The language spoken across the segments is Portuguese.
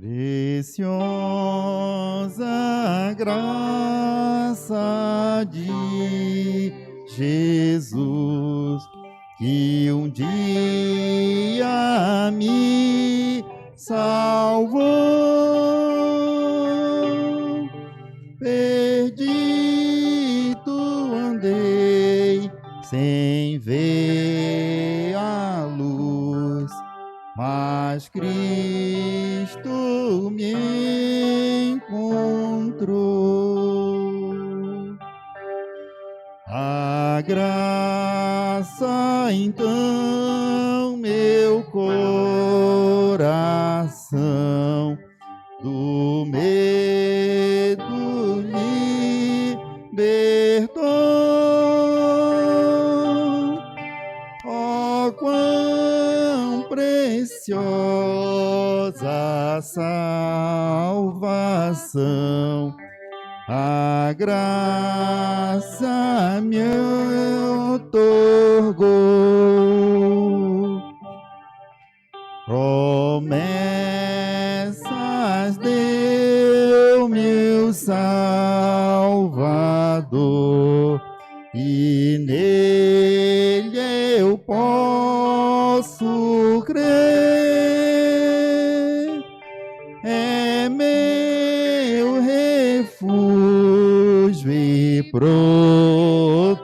Preciosa graça de Jesus, que um dia me salvou. Perdido andei sem ver a luz, mas Cristo me encontrou. A graça então meu coração do medo libertou. Oh, quão preciosa salvação, a graça me otorgou. Promessas deu meu Salvador, e nele eu posso crer. É meu refúgio e protetor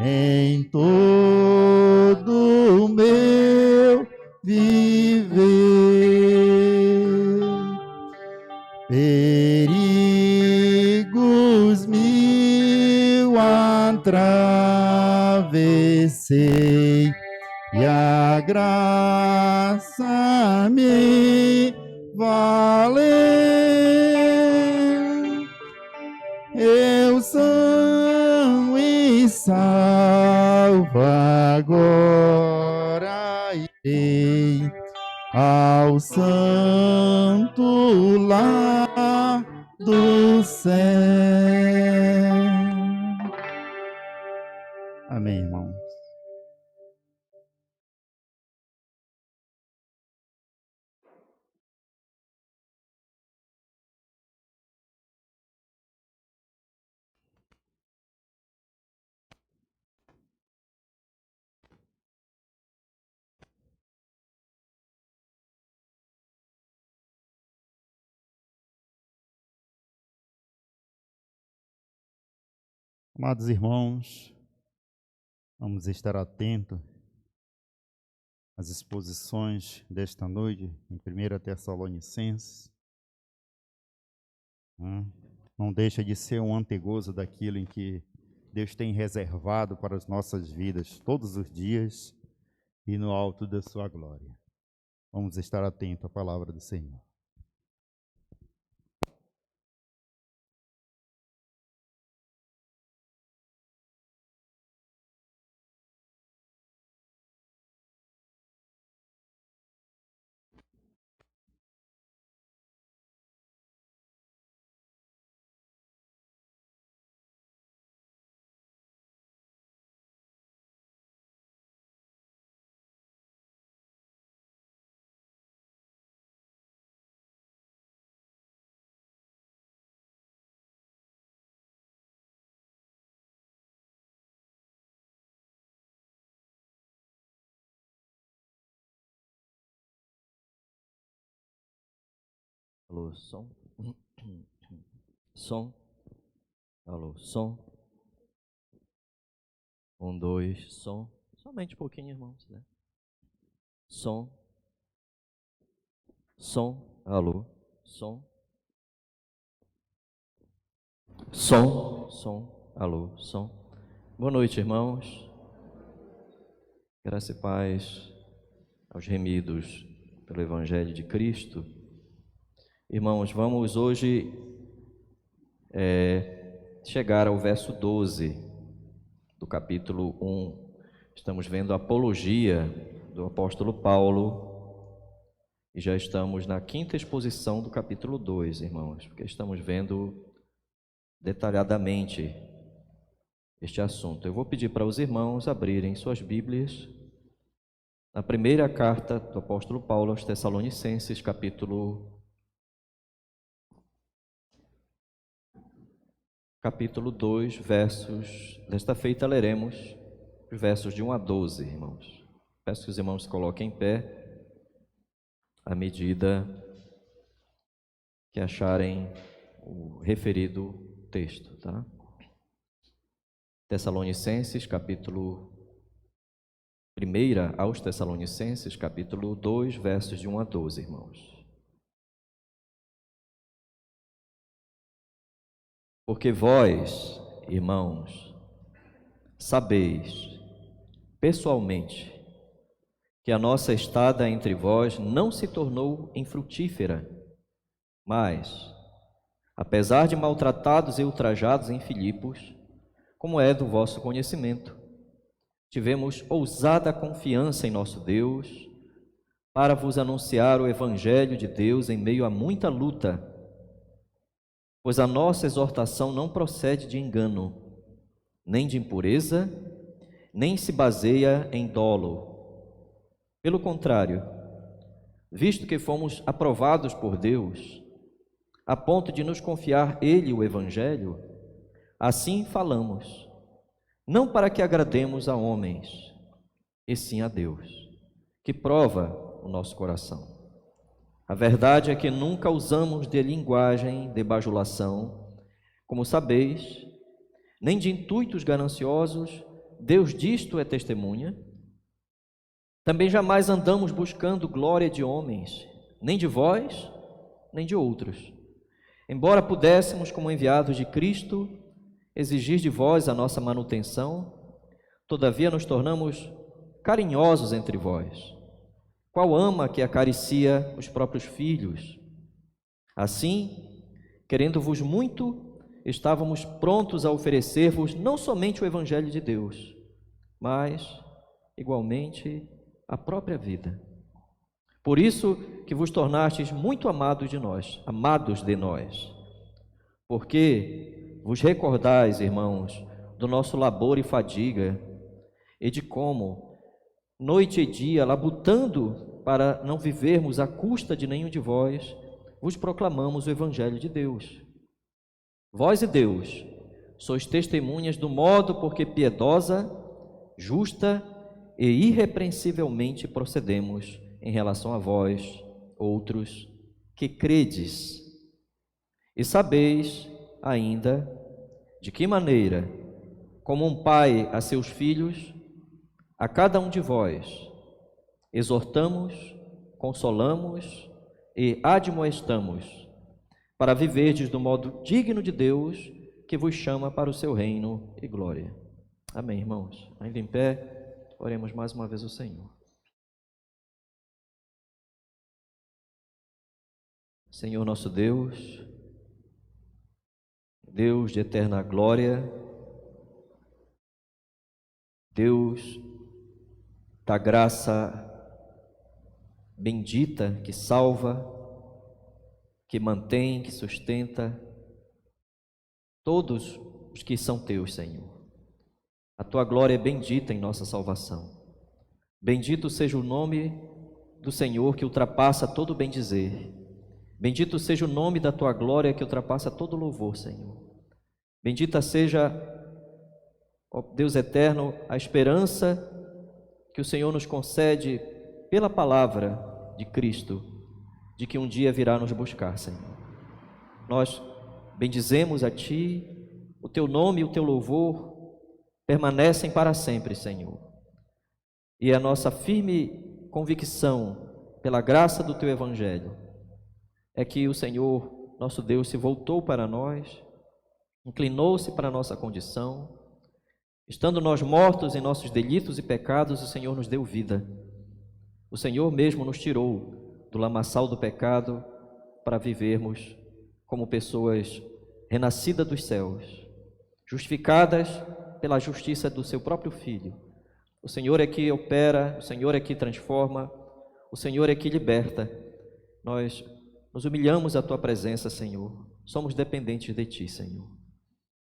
em todo o meu viver. Perigos mil atravessei e a graça me valeu. Eu são e salvo agora irei ao santo lar do céu. Amém, irmãos. Amados irmãos, vamos estar atentos às exposições desta noite em 1 Tessalonicenses. Não deixa de ser um antegozo daquilo em que Deus tem reservado para as nossas vidas todos os dias e no alto da sua glória. Vamos estar atentos à palavra do Senhor. Alô, som. Som. Alô, som. 1, 2, som. Somente um pouquinho, irmãos, né? Som. Som. Alô, som. Som. Som. Alô, som. Boa noite, irmãos. Graça e paz aos remidos pelo Evangelho de Cristo. Irmãos, vamos hoje chegar ao verso 12 do capítulo 1. Estamos vendo a apologia do apóstolo Paulo e já estamos na 5ª exposição do capítulo 2, irmãos, porque estamos vendo detalhadamente este assunto. Eu vou pedir para os irmãos abrirem suas Bíblias na primeira carta do apóstolo Paulo aos Tessalonicenses, capítulo 2, versos... Desta feita leremos os versos de 1 a 12, irmãos. Peço que os irmãos se coloquem em pé à medida que acharem o referido texto, tá? Tessalonicenses, capítulo 1 aos Tessalonicenses, capítulo 2, versos de 1 a 12, irmãos. Porque vós, irmãos, sabeis pessoalmente que a nossa estada entre vós não se tornou infrutífera, mas, apesar de maltratados e ultrajados em Filipos, como é do vosso conhecimento, tivemos ousada confiança em nosso Deus para vos anunciar o Evangelho de Deus em meio a muita luta, pois a nossa exortação não procede de engano, nem de impureza, nem se baseia em dolo. Pelo contrário, visto que fomos aprovados por Deus, a ponto de nos confiar Ele o Evangelho, assim falamos, não para que agrademos a homens, e sim a Deus, que prova o nosso coração. A verdade é que nunca usamos de linguagem de bajulação, como sabeis, nem de intuitos gananciosos, Deus disto é testemunha. Também jamais andamos buscando glória de homens, nem de vós, nem de outros. Embora pudéssemos, como enviados de Cristo, exigir de vós a nossa manutenção, todavia nos tornamos carinhosos entre vós. Qual ama que acaricia os próprios filhos? Assim, querendo-vos muito, estávamos prontos a oferecer-vos não somente o Evangelho de Deus, mas, igualmente, a própria vida. Por isso que vos tornastes muito amados de nós, porque vos recordais, irmãos, do nosso labor e fadiga, e de como, noite e dia, labutando para não vivermos à custa de nenhum de vós, vos proclamamos o Evangelho de Deus. Vós e Deus sois testemunhas do modo porque piedosa, justa e irrepreensivelmente procedemos em relação a vós, outros, que credes. E sabeis ainda de que maneira, como um pai a seus filhos, a cada um de vós, exortamos, consolamos e admoestamos, para viverdes do modo digno de Deus, que vos chama para o seu reino e glória. Amém, irmãos? Ainda em pé, oremos mais uma vez ao Senhor. Senhor nosso Deus, Deus de eterna glória, Deus da graça bendita que salva, que mantém, que sustenta todos os que são teus, Senhor. A tua glória é bendita em nossa salvação. Bendito seja o nome do Senhor que ultrapassa todo bem-dizer. Bendito seja o nome da tua glória que ultrapassa todo louvor, Senhor. Bendita seja, ó Deus eterno, a esperança que o Senhor nos concede pela palavra de Cristo, de que um dia virá nos buscar, Senhor. Nós bendizemos a Ti, o Teu nome e o Teu louvor permanecem para sempre, Senhor. E a nossa firme convicção, pela graça do Teu Evangelho, é que o Senhor, nosso Deus, se voltou para nós, inclinou-se para a nossa condição. Estando nós mortos em nossos delitos e pecados, o Senhor nos deu vida. O Senhor mesmo nos tirou do lamaçal do pecado para vivermos como pessoas renascidas dos céus, justificadas pela justiça do seu próprio Filho. O Senhor é que opera, o Senhor é que transforma, o Senhor é que liberta. Nós nos humilhamos à Tua presença, Senhor. Somos dependentes de Ti, Senhor.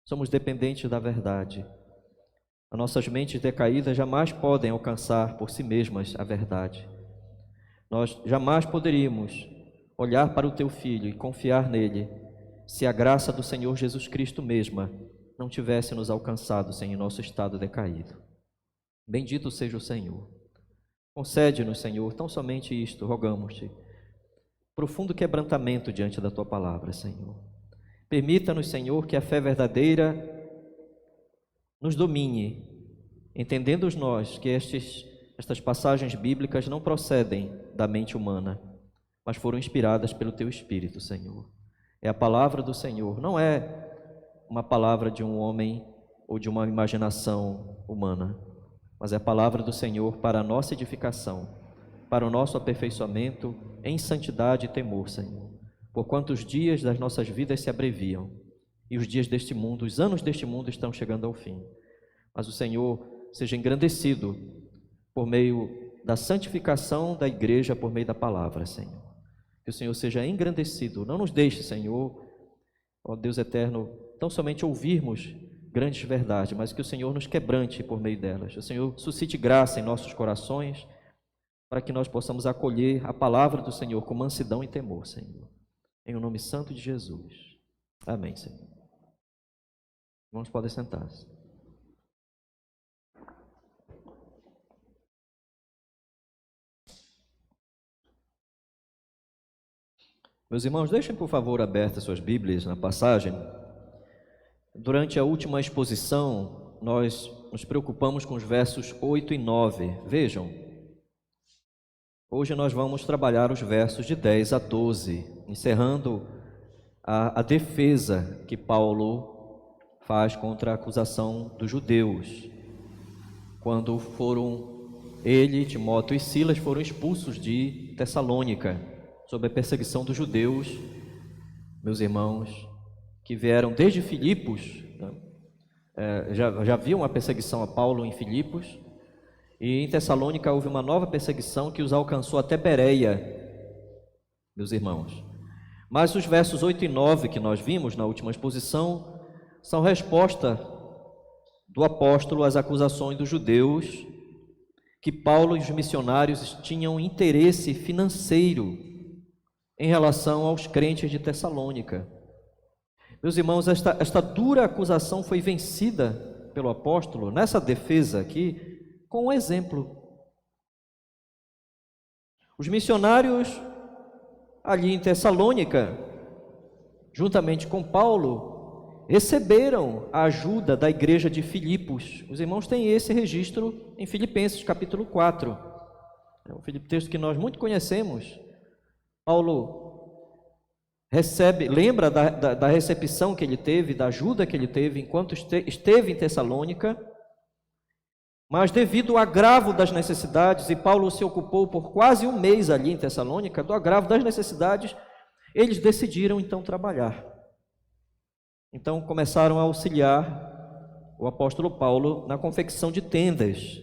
Somos dependentes da verdade. As nossas mentes decaídas jamais podem alcançar por si mesmas a verdade. Nós jamais poderíamos olhar para o Teu Filho e confiar nele se a graça do Senhor Jesus Cristo mesma não tivesse nos alcançado sem o nosso estado decaído. Bendito seja o Senhor. Concede-nos, Senhor, tão somente isto, rogamos-te, profundo quebrantamento diante da Tua palavra, Senhor. Permita-nos, Senhor, que a fé verdadeira nos domine, entendendo nós que estas passagens bíblicas não procedem da mente humana, mas foram inspiradas pelo Teu Espírito, Senhor. É a palavra do Senhor, não é uma palavra de um homem ou de uma imaginação humana, mas é a palavra do Senhor para a nossa edificação, para o nosso aperfeiçoamento em santidade e temor, Senhor. Porquanto os dias das nossas vidas se abreviam e os dias deste mundo, os anos deste mundo estão chegando ao fim. Mas o Senhor seja engrandecido por meio da santificação da igreja, por meio da palavra, Senhor. Que o Senhor seja engrandecido. Não nos deixe, Senhor, ó Deus eterno, tão somente ouvirmos grandes verdades, mas que o Senhor nos quebrante por meio delas. O Senhor suscite graça em nossos corações, para que nós possamos acolher a palavra do Senhor com mansidão e temor, Senhor. Em o nome santo de Jesus. Amém, Senhor. Irmãos, podem sentar-se. Meus irmãos, deixem por favor abertas suas Bíblias na passagem. Durante a última exposição, nós nos preocupamos com os versos 8 e 9. Vejam, hoje nós vamos trabalhar os versos de 10 a 12, encerrando a defesa que Paulo faz contra a acusação dos judeus, quando ele, Timóteo e Silas foram expulsos de Tessalônica, sob a perseguição dos judeus, meus irmãos, que vieram desde Filipos, né? Já havia uma perseguição a Paulo em Filipos, e em Tessalônica houve uma nova perseguição que os alcançou até Bereia, meus irmãos. Mas os versos 8 e 9 que nós vimos na última exposição são resposta do apóstolo às acusações dos judeus, que Paulo e os missionários tinham interesse financeiro em relação aos crentes de Tessalônica. Meus irmãos, esta dura acusação foi vencida pelo apóstolo nessa defesa aqui com um exemplo. Os missionários ali em Tessalônica, juntamente com Paulo, receberam a ajuda da igreja de Filipos. Os irmãos têm esse registro em Filipenses capítulo 4. É um texto que nós muito conhecemos. Paulo lembra da recepção que ele teve, da ajuda que ele teve enquanto esteve em Tessalônica, mas devido ao agravo das necessidades, e Paulo se ocupou por quase um mês ali em Tessalônica, do agravo das necessidades, eles decidiram então trabalhar. Então começaram a auxiliar o apóstolo Paulo na confecção de tendas.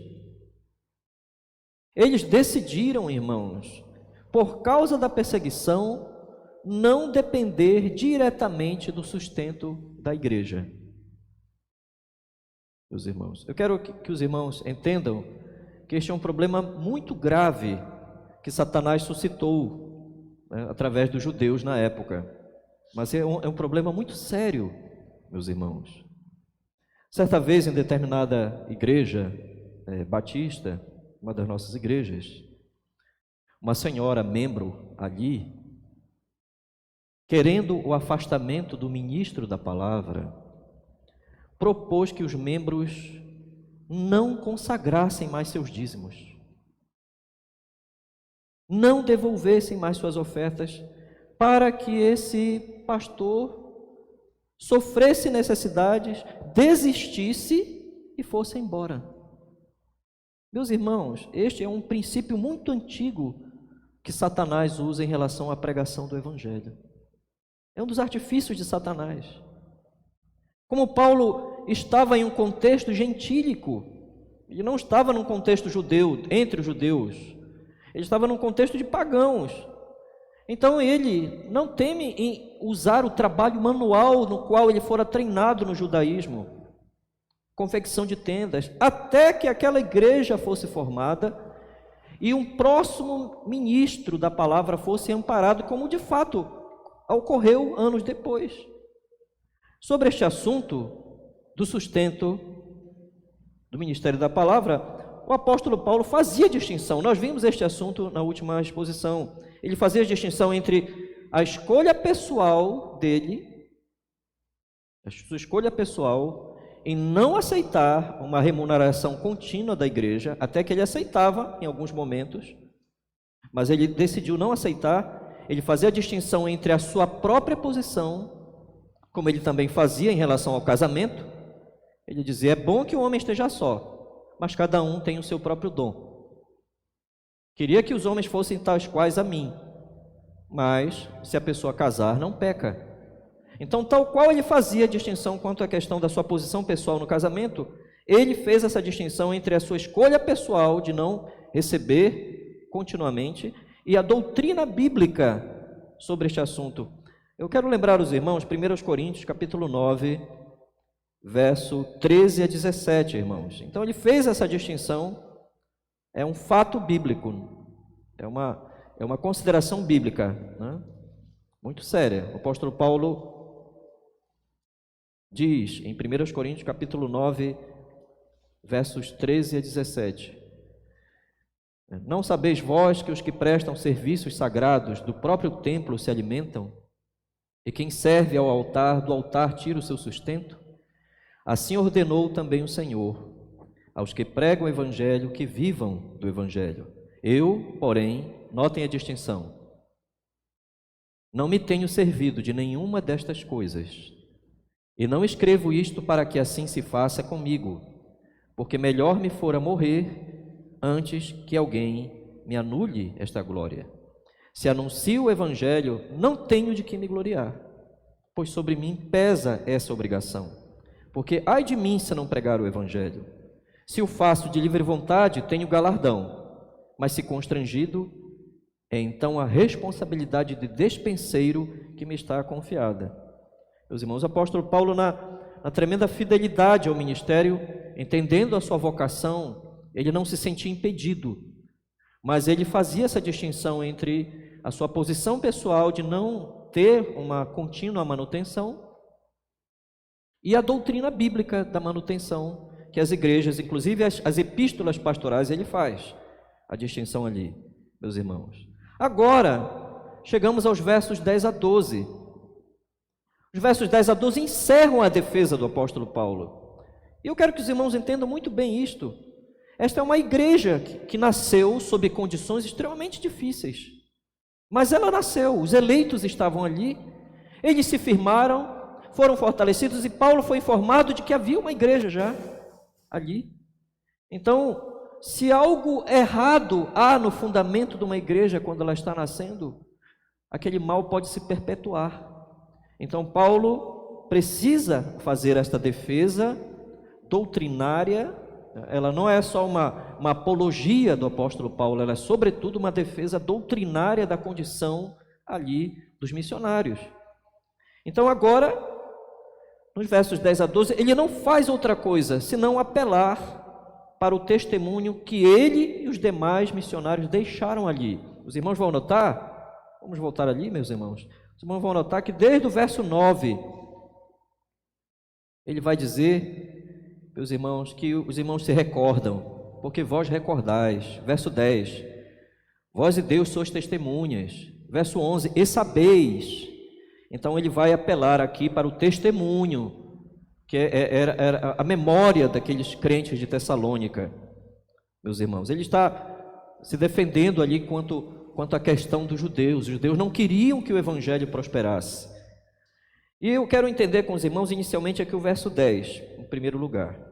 Eles decidiram, irmãos, por causa da perseguição, não depender diretamente do sustento da igreja. Meus irmãos, eu quero que os irmãos entendam que este é um problema muito grave que Satanás suscitou, né, através dos judeus na época. Mas é um problema muito sério, meus irmãos. Certa vez, em determinada igreja batista, uma das nossas igrejas, uma senhora membro ali, querendo o afastamento do ministro da palavra, propôs que os membros não consagrassem mais seus dízimos, não devolvessem mais suas ofertas, para que esse pastor sofresse necessidades, desistisse e fosse embora. Meus irmãos, este é um princípio muito antigo que Satanás usa em relação à pregação do Evangelho. É um dos artifícios de Satanás. Como Paulo estava em um contexto gentílico, ele não estava num contexto judeu, entre os judeus, ele estava num contexto de pagãos. Então ele não teme em usar o trabalho manual no qual ele fora treinado no judaísmo. confecção de tendas, até que aquela igreja fosse formada e um próximo ministro da palavra fosse amparado, como de fato ocorreu anos depois. Sobre este assunto do sustento do ministério da palavra, o apóstolo Paulo fazia distinção. Nós vimos este assunto na última exposição. Ele fazia distinção entre a escolha pessoal dele, a sua escolha pessoal em não aceitar uma remuneração contínua da igreja, até que ele aceitava em alguns momentos, mas ele decidiu não aceitar. Ele fazia a distinção entre a sua própria posição, como ele também fazia em relação ao casamento. Ele dizia: é bom que o homem esteja só, mas cada um tem o seu próprio dom. Queria que os homens fossem tais quais a mim, mas se a pessoa casar, não peca. Então, tal qual ele fazia a distinção quanto à questão da sua posição pessoal no casamento, ele fez essa distinção entre a sua escolha pessoal de não receber continuamente e a doutrina bíblica sobre este assunto. Eu quero lembrar os irmãos, 1 Coríntios, capítulo 9, verso 13 a 17, irmãos. Então, ele fez essa distinção, é um fato bíblico, é uma consideração bíblica, né? Muito séria. O apóstolo Paulo diz em 1 Coríntios, capítulo 9, versos 13 a 17: não sabeis vós que os que prestam serviços sagrados do próprio templo se alimentam? E quem serve ao altar, do altar tira o seu sustento? Assim ordenou também o Senhor aos que pregam o evangelho que vivam do evangelho. Eu, porém, notem a distinção, não me tenho servido de nenhuma destas coisas, e não escrevo isto para que assim se faça comigo, porque melhor me fora morrer antes que alguém me anule esta glória. Se anuncio o evangelho, não tenho de que me gloriar, pois sobre mim pesa essa obrigação. Porque ai de mim se não pregar o evangelho. Se o faço de livre vontade, tenho galardão, mas se constrangido, é então a responsabilidade de despenseiro que me está confiada. Meus irmãos, o apóstolo Paulo, na tremenda fidelidade ao ministério, entendendo a sua vocação, ele não se sentia impedido, mas ele fazia essa distinção entre a sua posição pessoal de não ter uma contínua manutenção e a doutrina bíblica da manutenção, que as igrejas, inclusive as epístolas pastorais, ele faz a distinção ali, meus irmãos. Agora, chegamos aos versos 10 a 12. Os versos 10 a 12 encerram a defesa do apóstolo Paulo. E eu quero que os irmãos entendam muito bem isto. Esta é uma igreja que nasceu sob condições extremamente difíceis. Mas ela nasceu, os eleitos estavam ali, eles se firmaram, foram fortalecidos, e Paulo foi informado de que havia uma igreja já ali. Então, se algo errado há no fundamento de uma igreja quando ela está nascendo, aquele mal pode se perpetuar. Então, Paulo precisa fazer esta defesa doutrinária. Ela não é só uma apologia do apóstolo Paulo, ela é sobretudo uma defesa doutrinária da condição ali dos missionários. Então agora, nos versos 10 a 12, ele não faz outra coisa senão apelar para o testemunho que ele e os demais missionários deixaram ali. Os irmãos vão notar, vamos voltar ali, meus irmãos, os irmãos vão notar que desde o verso 9, ele vai dizer, meus irmãos, que os irmãos se recordam, porque vós recordais. Verso 10, vós e Deus sois testemunhas. Verso 11, e sabeis. Então ele vai apelar aqui para o testemunho, que era a memória daqueles crentes de Tessalônica, meus irmãos. Ele está se defendendo ali quanto à questão dos judeus. Os judeus não queriam que o evangelho prosperasse. E eu quero entender com os irmãos inicialmente aqui o verso 10, em primeiro lugar,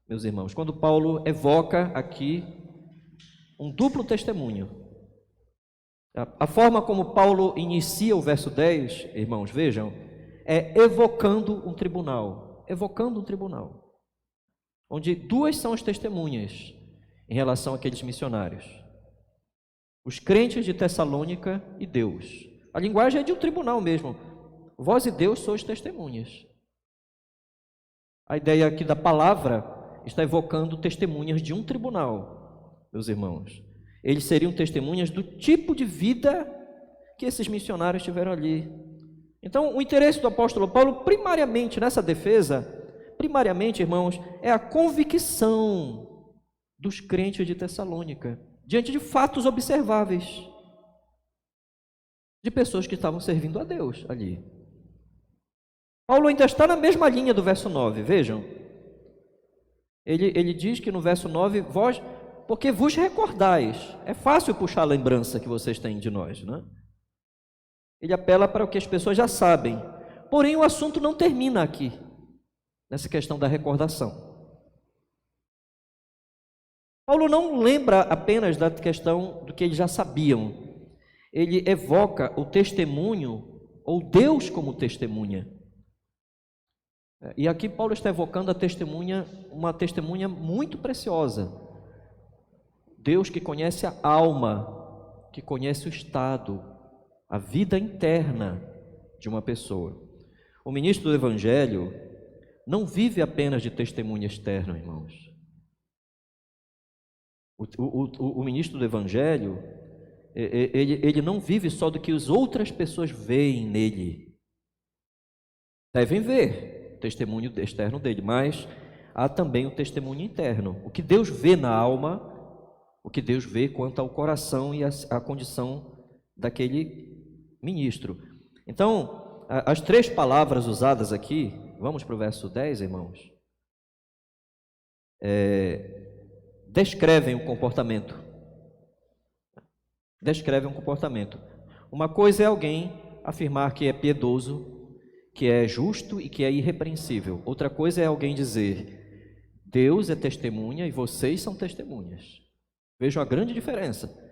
meus irmãos, quando Paulo evoca aqui um duplo testemunho. A forma como Paulo inicia o verso 10, irmãos, vejam, é evocando um tribunal, onde duas são as testemunhas em relação àqueles missionários, os crentes de Tessalônica e Deus. A linguagem é de um tribunal mesmo. Vós e Deus sois testemunhas. A ideia aqui da palavra está evocando testemunhas de um tribunal, meus irmãos. Eles seriam testemunhas do tipo de vida que esses missionários tiveram ali. Então, o interesse do apóstolo Paulo, primariamente nessa defesa, primariamente, irmãos, é a convicção dos crentes de Tessalônica, diante de fatos observáveis, de pessoas que estavam servindo a Deus ali. Paulo ainda está na mesma linha do verso 9, vejam. Ele diz que no verso 9, vós, porque vos recordais. É fácil puxar a lembrança que vocês têm de nós, né? Ele apela para o que as pessoas já sabem. Porém, o assunto não termina aqui, nessa questão da recordação. Paulo não lembra apenas da questão do que eles já sabiam. Ele evoca o testemunho, ou Deus como testemunha. E aqui Paulo está evocando a testemunha, uma testemunha muito preciosa. Deus que conhece a alma, que conhece o estado, a vida interna de uma pessoa. O ministro do Evangelho não vive apenas de testemunho externo, irmãos. O ministro do Evangelho, ele não vive só do que as outras pessoas veem nele. Devem ver o testemunho externo dele, mas há também o testemunho interno. O que Deus vê na alma, o que Deus vê quanto ao coração e a condição daquele ministro. Então, as três palavras usadas aqui, vamos para o verso 10, irmãos, descrevem o comportamento. Descrevem um comportamento. Uma coisa é alguém afirmar que é piedoso, que é justo e que é irrepreensível. Outra coisa é alguém dizer, Deus é testemunha e vocês são testemunhas. Vejam a grande diferença.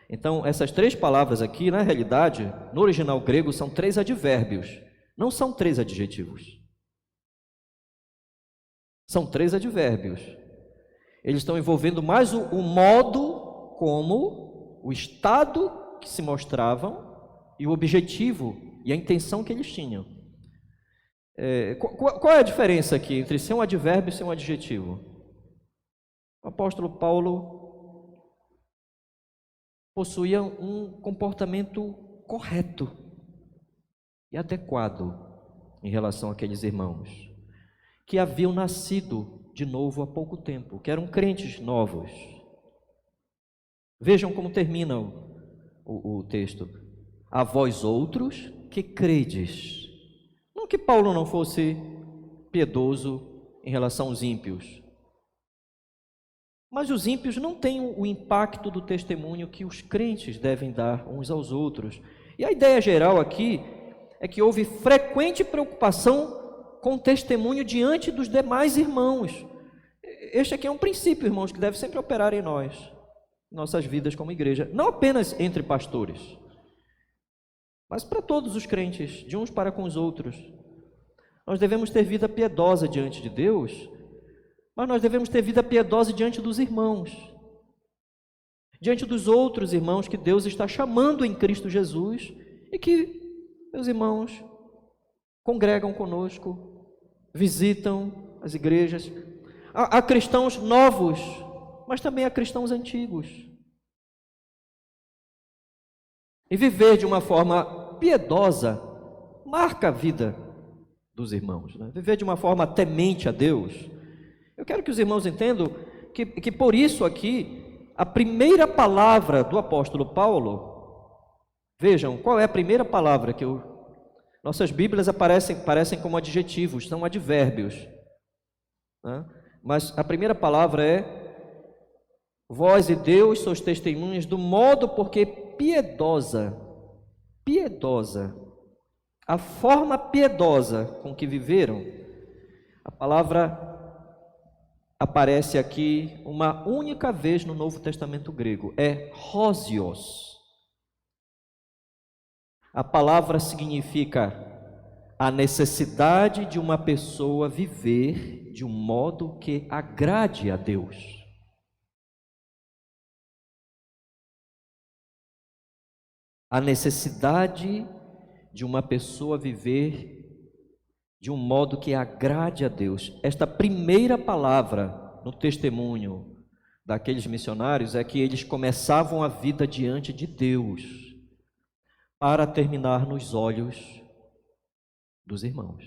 Então, essas três palavras aqui, na realidade, no original grego, são três advérbios, não são três adjetivos. São três advérbios. Eles estão envolvendo mais o modo como, o estado que se mostravam e o objetivo e a intenção que eles tinham. Qual é a diferença aqui entre ser um advérbio e ser um adjetivo? O apóstolo Paulo possuía um comportamento correto e adequado em relação àqueles irmãos que haviam nascido de novo há pouco tempo, que eram crentes novos. Vejam como termina o texto. A vós outros que credes. Não que Paulo não fosse piedoso em relação aos ímpios, mas os ímpios não têm o impacto do testemunho que os crentes devem dar uns aos outros. E a ideia geral aqui é que houve frequente preocupação com o testemunho diante dos demais irmãos. Este aqui é um princípio, irmãos, que deve sempre operar em nós, nossas vidas como igreja, não apenas entre pastores, mas para todos os crentes, de uns para com os outros. Nós devemos ter vida piedosa diante de Deus, mas nós devemos ter vida piedosa diante dos irmãos, diante dos outros irmãos que Deus está chamando em Cristo Jesus e que, meus irmãos, congregam conosco, visitam as igrejas. Há cristãos novos, mas também há cristãos antigos. E viver de uma forma piedosa marca a vida dos irmãos, né? Viver de uma forma temente a Deus. Eu quero que os irmãos entendam que por isso aqui, a primeira palavra do apóstolo Paulo, vejam, qual é a primeira palavra que nossas Bíblias parecem como adjetivos, são advérbios, né? Mas a primeira palavra é: vós e Deus sois testemunhas do modo porque piedosa, a forma piedosa com que viveram. A palavra aparece aqui uma única vez no Novo Testamento grego, é hosios. A palavra significa a necessidade de uma pessoa viver de um modo que agrade a Deus. A necessidade de uma pessoa viver de um modo que agrade a Deus. Esta primeira palavra no testemunho daqueles missionários é que eles começavam a vida diante de Deus para terminar nos olhos dos irmãos.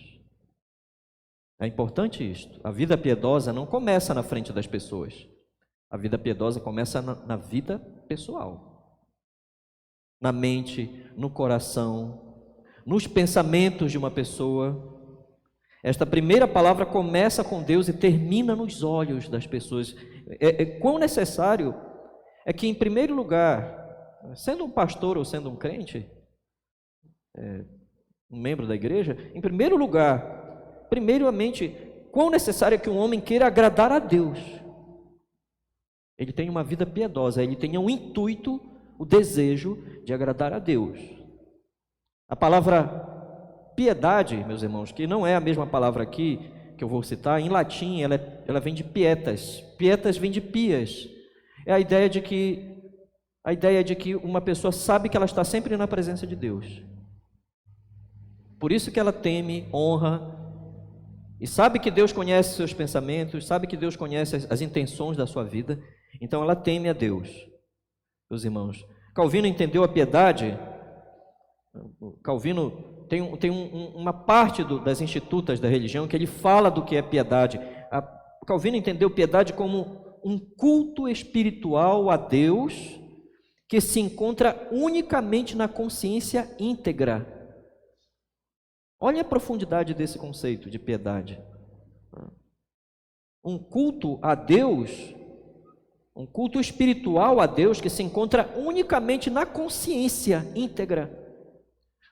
É importante isto. A vida piedosa não começa na frente das pessoas. A vida piedosa começa na vida pessoal. Na mente, no coração, nos pensamentos de uma pessoa. Esta primeira palavra começa com Deus e termina nos olhos das pessoas. Quão necessário é que, em primeiro lugar, sendo um pastor ou sendo um crente, um membro da igreja, em primeiro lugar, primeiramente, quão necessário é que um homem queira agradar a Deus. Ele tenha uma vida piedosa, ele tenha um intuito, o desejo de agradar a Deus. A palavra piedade, meus irmãos, que não é a mesma palavra aqui que eu vou citar, em latim ela vem de pietas. Pietas vem de pias. É a ideia de que uma pessoa sabe que ela está sempre na presença de Deus. Por isso que ela teme, honra, e sabe que Deus conhece seus pensamentos, sabe que Deus conhece as intenções da sua vida, então ela teme a Deus. Meus irmãos, Calvino entendeu a piedade. Calvino tem uma parte das institutas da religião que ele fala do que é piedade. Calvino entendeu piedade como um culto espiritual a Deus que se encontra unicamente na consciência íntegra. Olha a profundidade desse conceito de piedade. Um culto a Deus, um culto espiritual a Deus que se encontra unicamente na consciência íntegra.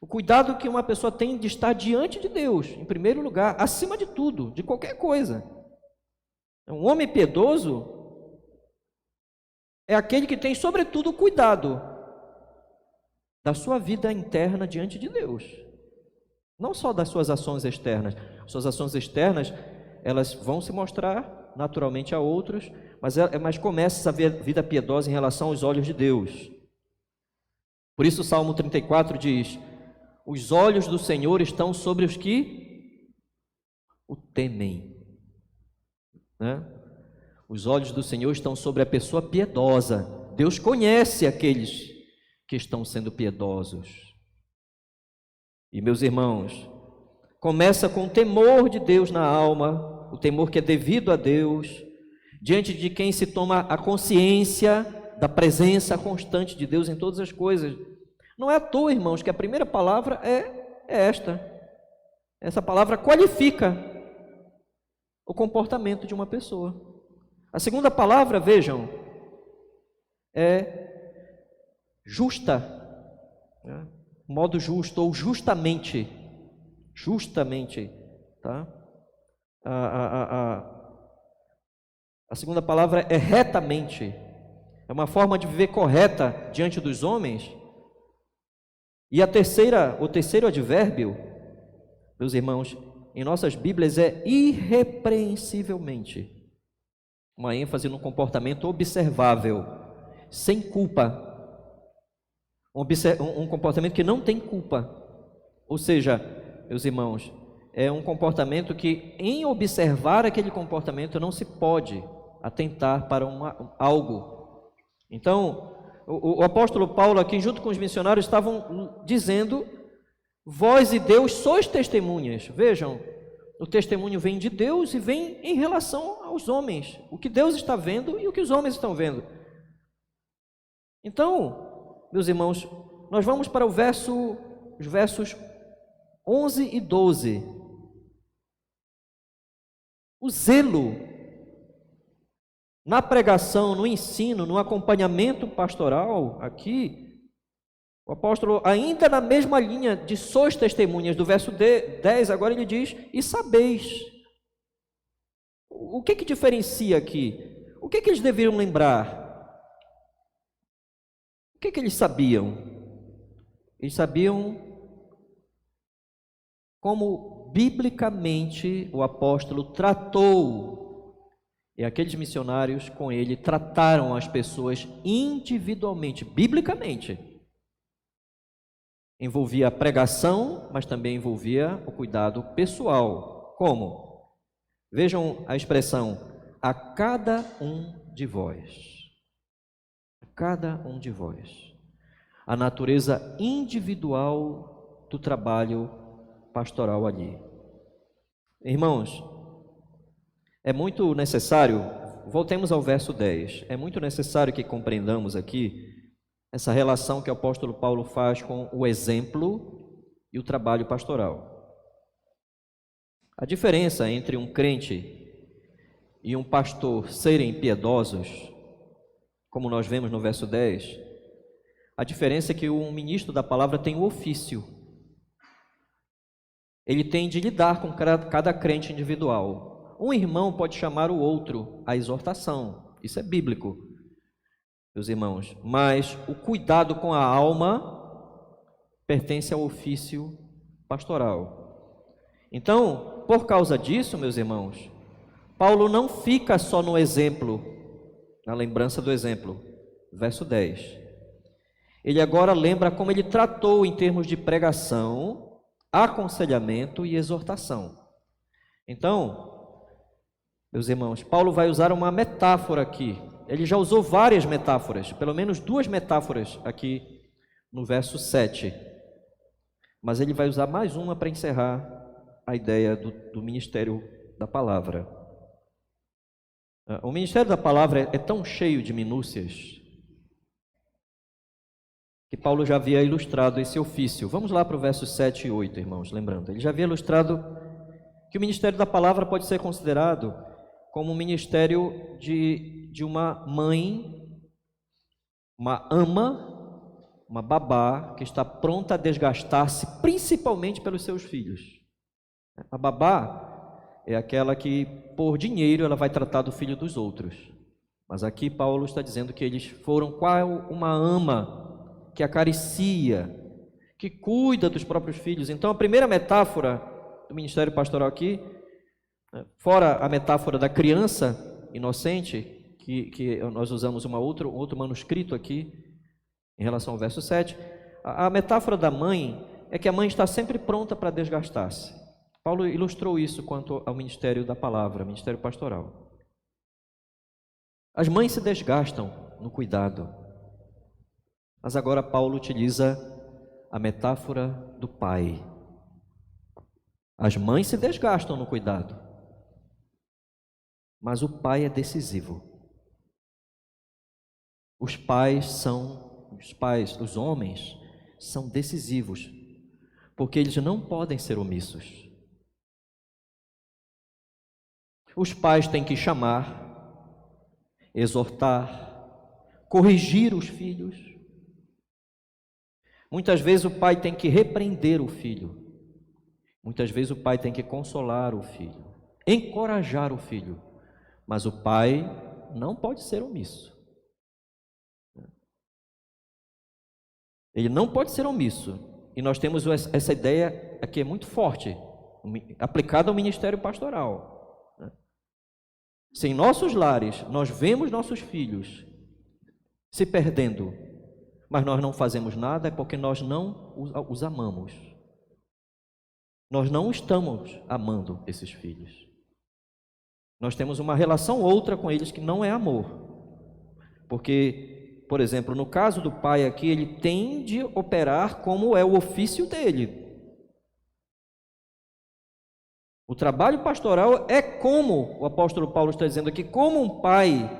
O cuidado que uma pessoa tem de estar diante de Deus, em primeiro lugar, acima de tudo, de qualquer coisa. Um homem piedoso é aquele que tem, sobretudo, cuidado da sua vida interna diante de Deus. Não só das suas ações externas. Suas ações externas, elas vão se mostrar naturalmente a outros, mas começa essa vida piedosa em relação aos olhos de Deus. Por isso o Salmo 34 diz: os olhos do Senhor estão sobre os que o temem. Né? Os olhos do Senhor estão sobre a pessoa piedosa. Deus conhece aqueles que estão sendo piedosos. E, meus irmãos, começa com o temor de Deus na alma, o temor que é devido a Deus, diante de quem se toma a consciência da presença constante de Deus em todas as coisas. Não é à toa, irmãos, que a primeira palavra é esta. Essa palavra qualifica o comportamento de uma pessoa. A segunda palavra, vejam, é justa, né? Modo justo ou justamente, tá? A segunda palavra é retamente, é uma forma de viver correta diante dos homens. E o terceiro advérbio, meus irmãos, em nossas Bíblias é irrepreensivelmente, uma ênfase no comportamento observável, sem culpa. Um comportamento que não tem culpa. Ou seja, meus irmãos, é um comportamento que, em observar aquele comportamento, não se pode atentar para algo. Então, o apóstolo Paulo aqui, junto com os missionários, estavam dizendo: vós e Deus sois testemunhas. Vejam, o testemunho vem de Deus e vem em relação aos homens. O que Deus está vendo e o que os homens estão vendo. Então, meus irmãos, nós vamos para os versos 11 e 12. O zelo na pregação, no ensino, no acompanhamento pastoral, aqui, o apóstolo, ainda na mesma linha de sois testemunhas, do verso 10, agora ele diz: e sabeis. O que diferencia aqui? O que eles deveriam lembrar? O que eles sabiam? Eles sabiam como biblicamente o apóstolo tratou, e aqueles missionários com ele trataram as pessoas individualmente, biblicamente. Envolvia a pregação, mas também envolvia o cuidado pessoal. Como? Vejam a expressão, a cada um de vós. A cada um de vós. A natureza individual do trabalho pastoral ali. Irmãos, é muito necessário, voltemos ao verso 10, é muito necessário que compreendamos aqui essa relação que o apóstolo Paulo faz com o exemplo e o trabalho pastoral. A diferença entre um crente e um pastor serem piedosos, como nós vemos no verso 10, a diferença é que um ministro da palavra tem o ofício. Ele tem de lidar com cada crente individual. Um irmão pode chamar o outro à exortação, isso é bíblico, meus irmãos, mas o cuidado com a alma pertence ao ofício pastoral. Então, por causa disso, meus irmãos, Paulo não fica só no exemplo, na lembrança do exemplo, verso 10. Ele agora lembra como ele tratou em termos de pregação, aconselhamento e exortação. Então, meus irmãos, Paulo vai usar uma metáfora aqui. Ele já usou várias metáforas, pelo menos 2 metáforas aqui no verso 7. Mas ele vai usar mais uma para encerrar a ideia do ministério da palavra. O ministério da palavra é tão cheio de minúcias que Paulo já havia ilustrado esse ofício. Vamos lá para o verso 7 e 8, irmãos, lembrando. Ele já havia ilustrado que o ministério da palavra pode ser considerado como um ministério de uma mãe, uma ama, uma babá, que está pronta a desgastar-se, principalmente pelos seus filhos. A babá é aquela que, por dinheiro, ela vai tratar do filho dos outros. Mas aqui Paulo está dizendo que eles foram qual uma ama que acaricia, que cuida dos próprios filhos. Então, a primeira metáfora do ministério pastoral aqui, fora a metáfora da criança inocente, que nós usamos outro manuscrito aqui, em relação ao verso 7, a metáfora da mãe é que a mãe está sempre pronta para desgastar-se. Paulo ilustrou isso quanto ao ministério da palavra, ministério pastoral. As mães se desgastam no cuidado, mas agora Paulo utiliza a metáfora do pai. As mães se desgastam no cuidado, mas o pai é decisivo. Os homens são decisivos, porque eles não podem ser omissos. Os pais têm que chamar, exortar, corrigir os filhos. Muitas vezes o pai tem que repreender o filho. Muitas vezes o pai tem que consolar o filho, encorajar o filho. Mas o pai não pode ser omisso. Ele não pode ser omisso. E nós temos essa ideia aqui, é muito forte, aplicada ao ministério pastoral. Se em nossos lares nós vemos nossos filhos se perdendo, mas nós não fazemos nada, é porque nós não os amamos. Nós não estamos amando esses filhos. Nós temos uma relação outra com eles que não é amor. Porque, por exemplo, no caso do pai aqui, ele tem de operar como é o ofício dele. O trabalho pastoral é como, o apóstolo Paulo está dizendo aqui, como um pai.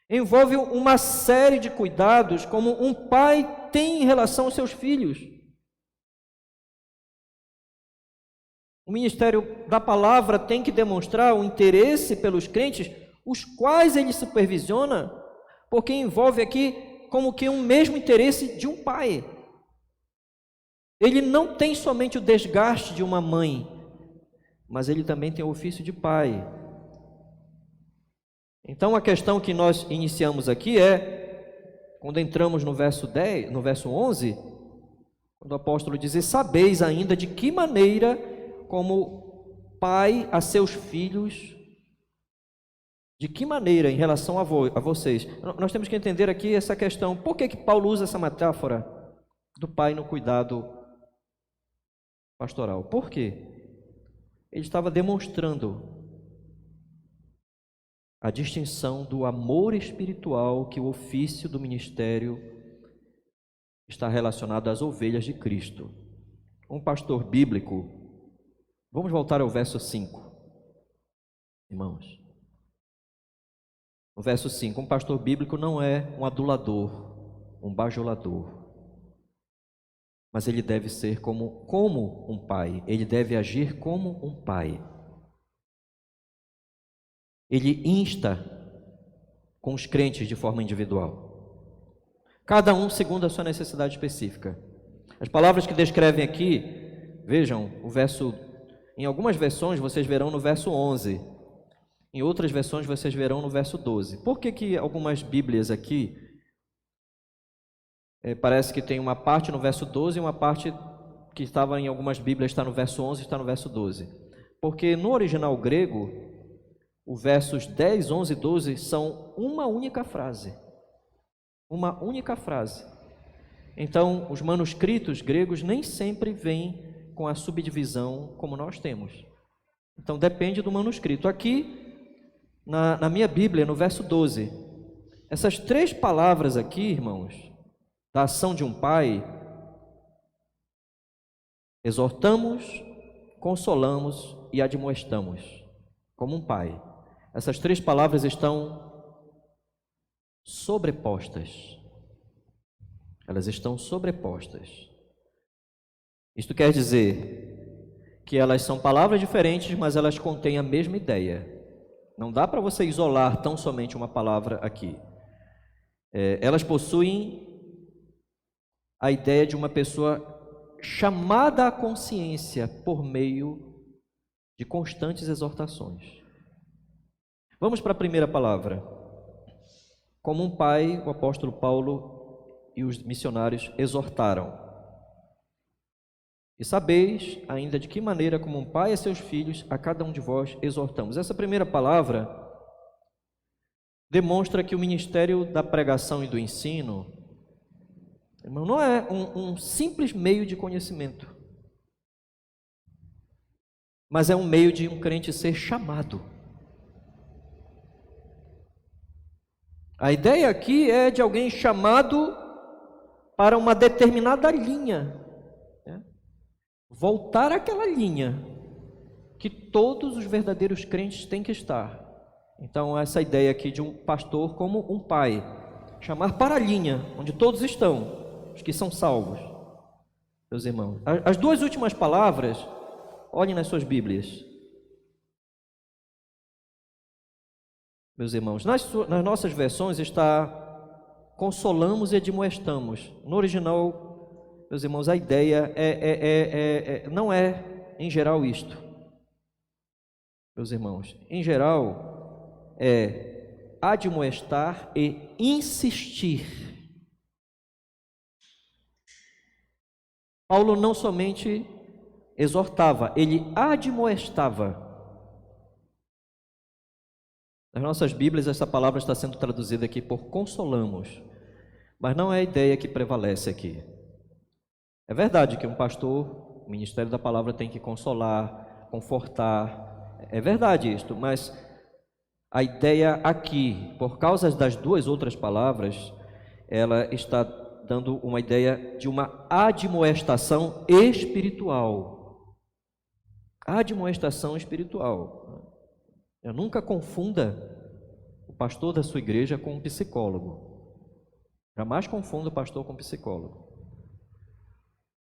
Envolve uma série de cuidados como um pai tem em relação aos seus filhos. O ministério da palavra tem que demonstrar o interesse pelos crentes, os quais ele supervisiona, porque envolve aqui como que um mesmo interesse de um pai. Ele não tem somente o desgaste de uma mãe, mas ele também tem o ofício de pai. Então a questão que nós iniciamos aqui é, quando entramos no verso 10, no verso 11, quando o apóstolo diz: sabeis ainda de que maneira, como pai a seus filhos, de que maneira em relação a vocês. Nós temos que entender aqui essa questão. Por que Paulo usa essa metáfora? do pai no cuidado pastoral. Por quê? Ele estava demonstrando a distinção do amor espiritual que o ofício do ministério está relacionado às ovelhas de Cristo. Um pastor bíblico, vamos voltar ao verso 5, irmãos. No verso 5, um pastor bíblico não é um adulador, um bajulador, mas ele deve ser como um pai, ele deve agir como um pai. Ele insta com os crentes de forma individual, cada um segundo a sua necessidade específica. As palavras que descrevem aqui, vejam, o verso, em algumas versões vocês verão no verso 11, em outras versões vocês verão no verso 12. Por que algumas Bíblias aqui, parece que tem uma parte no verso 12 e uma parte que estava em algumas Bíblias está no verso 11 e está no verso 12? Porque no original grego, os versos 10, 11 e 12 são uma única frase. Uma única frase. Então, os manuscritos gregos nem sempre vêm com a subdivisão como nós temos. Então, depende do manuscrito. Aqui, na minha Bíblia, no verso 12, essas três palavras aqui, irmãos, da ação de um pai: exortamos, consolamos e admoestamos, como um pai. Essas três palavras estão sobrepostas. Elas estão sobrepostas. Isto quer dizer que elas são palavras diferentes, mas elas contêm a mesma ideia. Não dá para você isolar tão somente uma palavra aqui. Elas possuem a ideia de uma pessoa chamada à consciência por meio de constantes exortações. Vamos para a primeira palavra. Como um pai, o apóstolo Paulo e os missionários exortaram. E sabeis ainda de que maneira, como um pai a seus filhos, a cada um de vós exortamos. Essa primeira palavra demonstra que o ministério da pregação e do ensino, irmão, não é um simples meio de conhecimento, mas é um meio de um crente ser chamado. A ideia aqui é de alguém chamado para uma determinada linha, né? Voltar àquela linha que todos os verdadeiros crentes têm que estar. Então, essa ideia aqui de um pastor como um pai, chamar para a linha onde todos estão, os que são salvos, meus irmãos. As duas últimas palavras, olhem nas suas Bíblias. Meus irmãos, nas nossas versões está consolamos e admoestamos. No original, meus irmãos, a ideia não é em geral isto. Meus irmãos, em geral é admoestar e insistir. Paulo não somente exortava, ele admoestava. Nas nossas Bíblias, essa palavra está sendo traduzida aqui por consolamos, mas não é a ideia que prevalece aqui. É verdade que um pastor, o ministério da palavra tem que consolar, confortar, é verdade isto, mas a ideia aqui, por causa das duas outras palavras, ela está dando uma ideia de uma admoestação espiritual. Admoestação espiritual. Nunca confunda o pastor da sua igreja com um psicólogo. Jamais confunda o pastor com um psicólogo.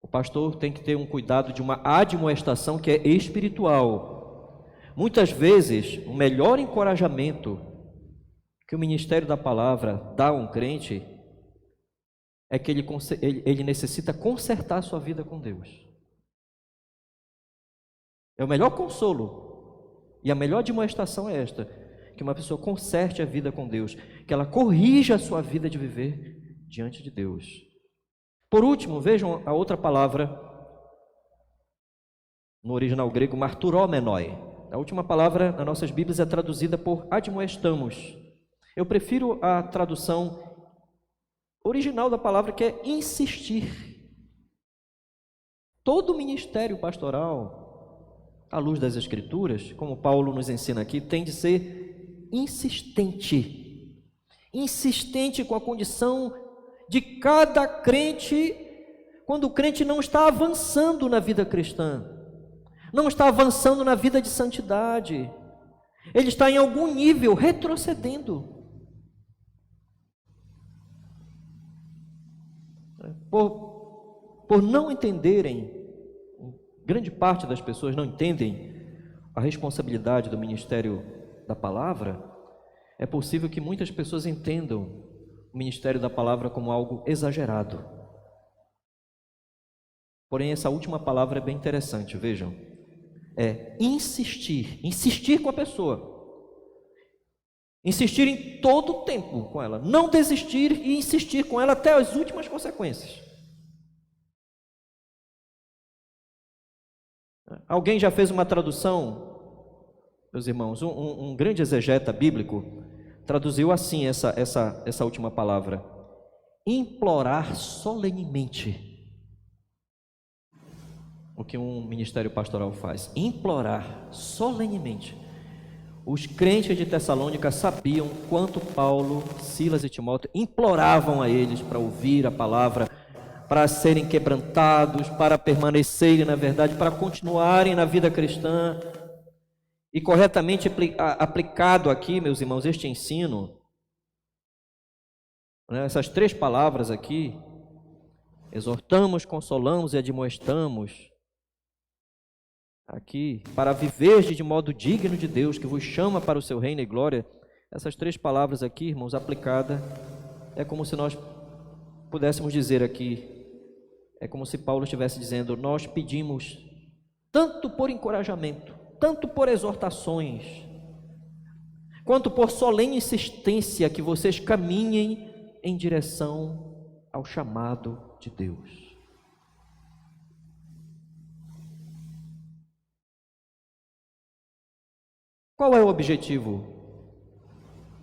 O pastor tem que ter um cuidado de uma admoestação que é espiritual. Muitas vezes, o melhor encorajamento que o ministério da palavra dá a um crente é que ele necessita consertar a sua vida com Deus. É o melhor consolo. E a melhor admoestação é esta, que uma pessoa conserte a vida com Deus, que ela corrija a sua vida de viver diante de Deus. Por último, vejam a outra palavra, no original grego, marturomenoi. A última palavra nas nossas Bíblias é traduzida por admoestamos. Eu prefiro a tradução original da palavra, que é insistir. Todo ministério pastoral, à luz das Escrituras, como Paulo nos ensina aqui, tem de ser insistente. Insistente com a condição de cada crente, quando o crente não está avançando na vida cristã, não está avançando na vida de santidade, ele está em algum nível retrocedendo. Por não entenderem, grande parte das pessoas não entendem a responsabilidade do ministério da palavra, é possível que muitas pessoas entendam o ministério da palavra como algo exagerado. Porém, essa última palavra é bem interessante, vejam. É insistir com a pessoa. Insistir em todo o tempo com ela. Não desistir e insistir com ela até as últimas consequências. Alguém já fez uma tradução, meus irmãos, um grande exegeta bíblico traduziu assim essa última palavra: implorar solenemente. O que um ministério pastoral faz? Implorar solenemente. Os crentes de Tessalônica sabiam quanto Paulo, Silas e Timóteo imploravam a eles para ouvir a palavra, para serem quebrantados, para permanecerem na verdade, para continuarem na vida cristã. E corretamente aplicado aqui, meus irmãos, este ensino, essas três palavras aqui, exortamos, consolamos e admoestamos, aqui, para viver de modo digno de Deus, que vos chama para o seu reino e glória. Essas três palavras aqui, irmãos, aplicada, é como se nós pudéssemos dizer aqui, é como se Paulo estivesse dizendo: nós pedimos tanto por encorajamento, tanto por exortações, quanto por solene insistência, que vocês caminhem em direção ao chamado de Deus. Qual é o objetivo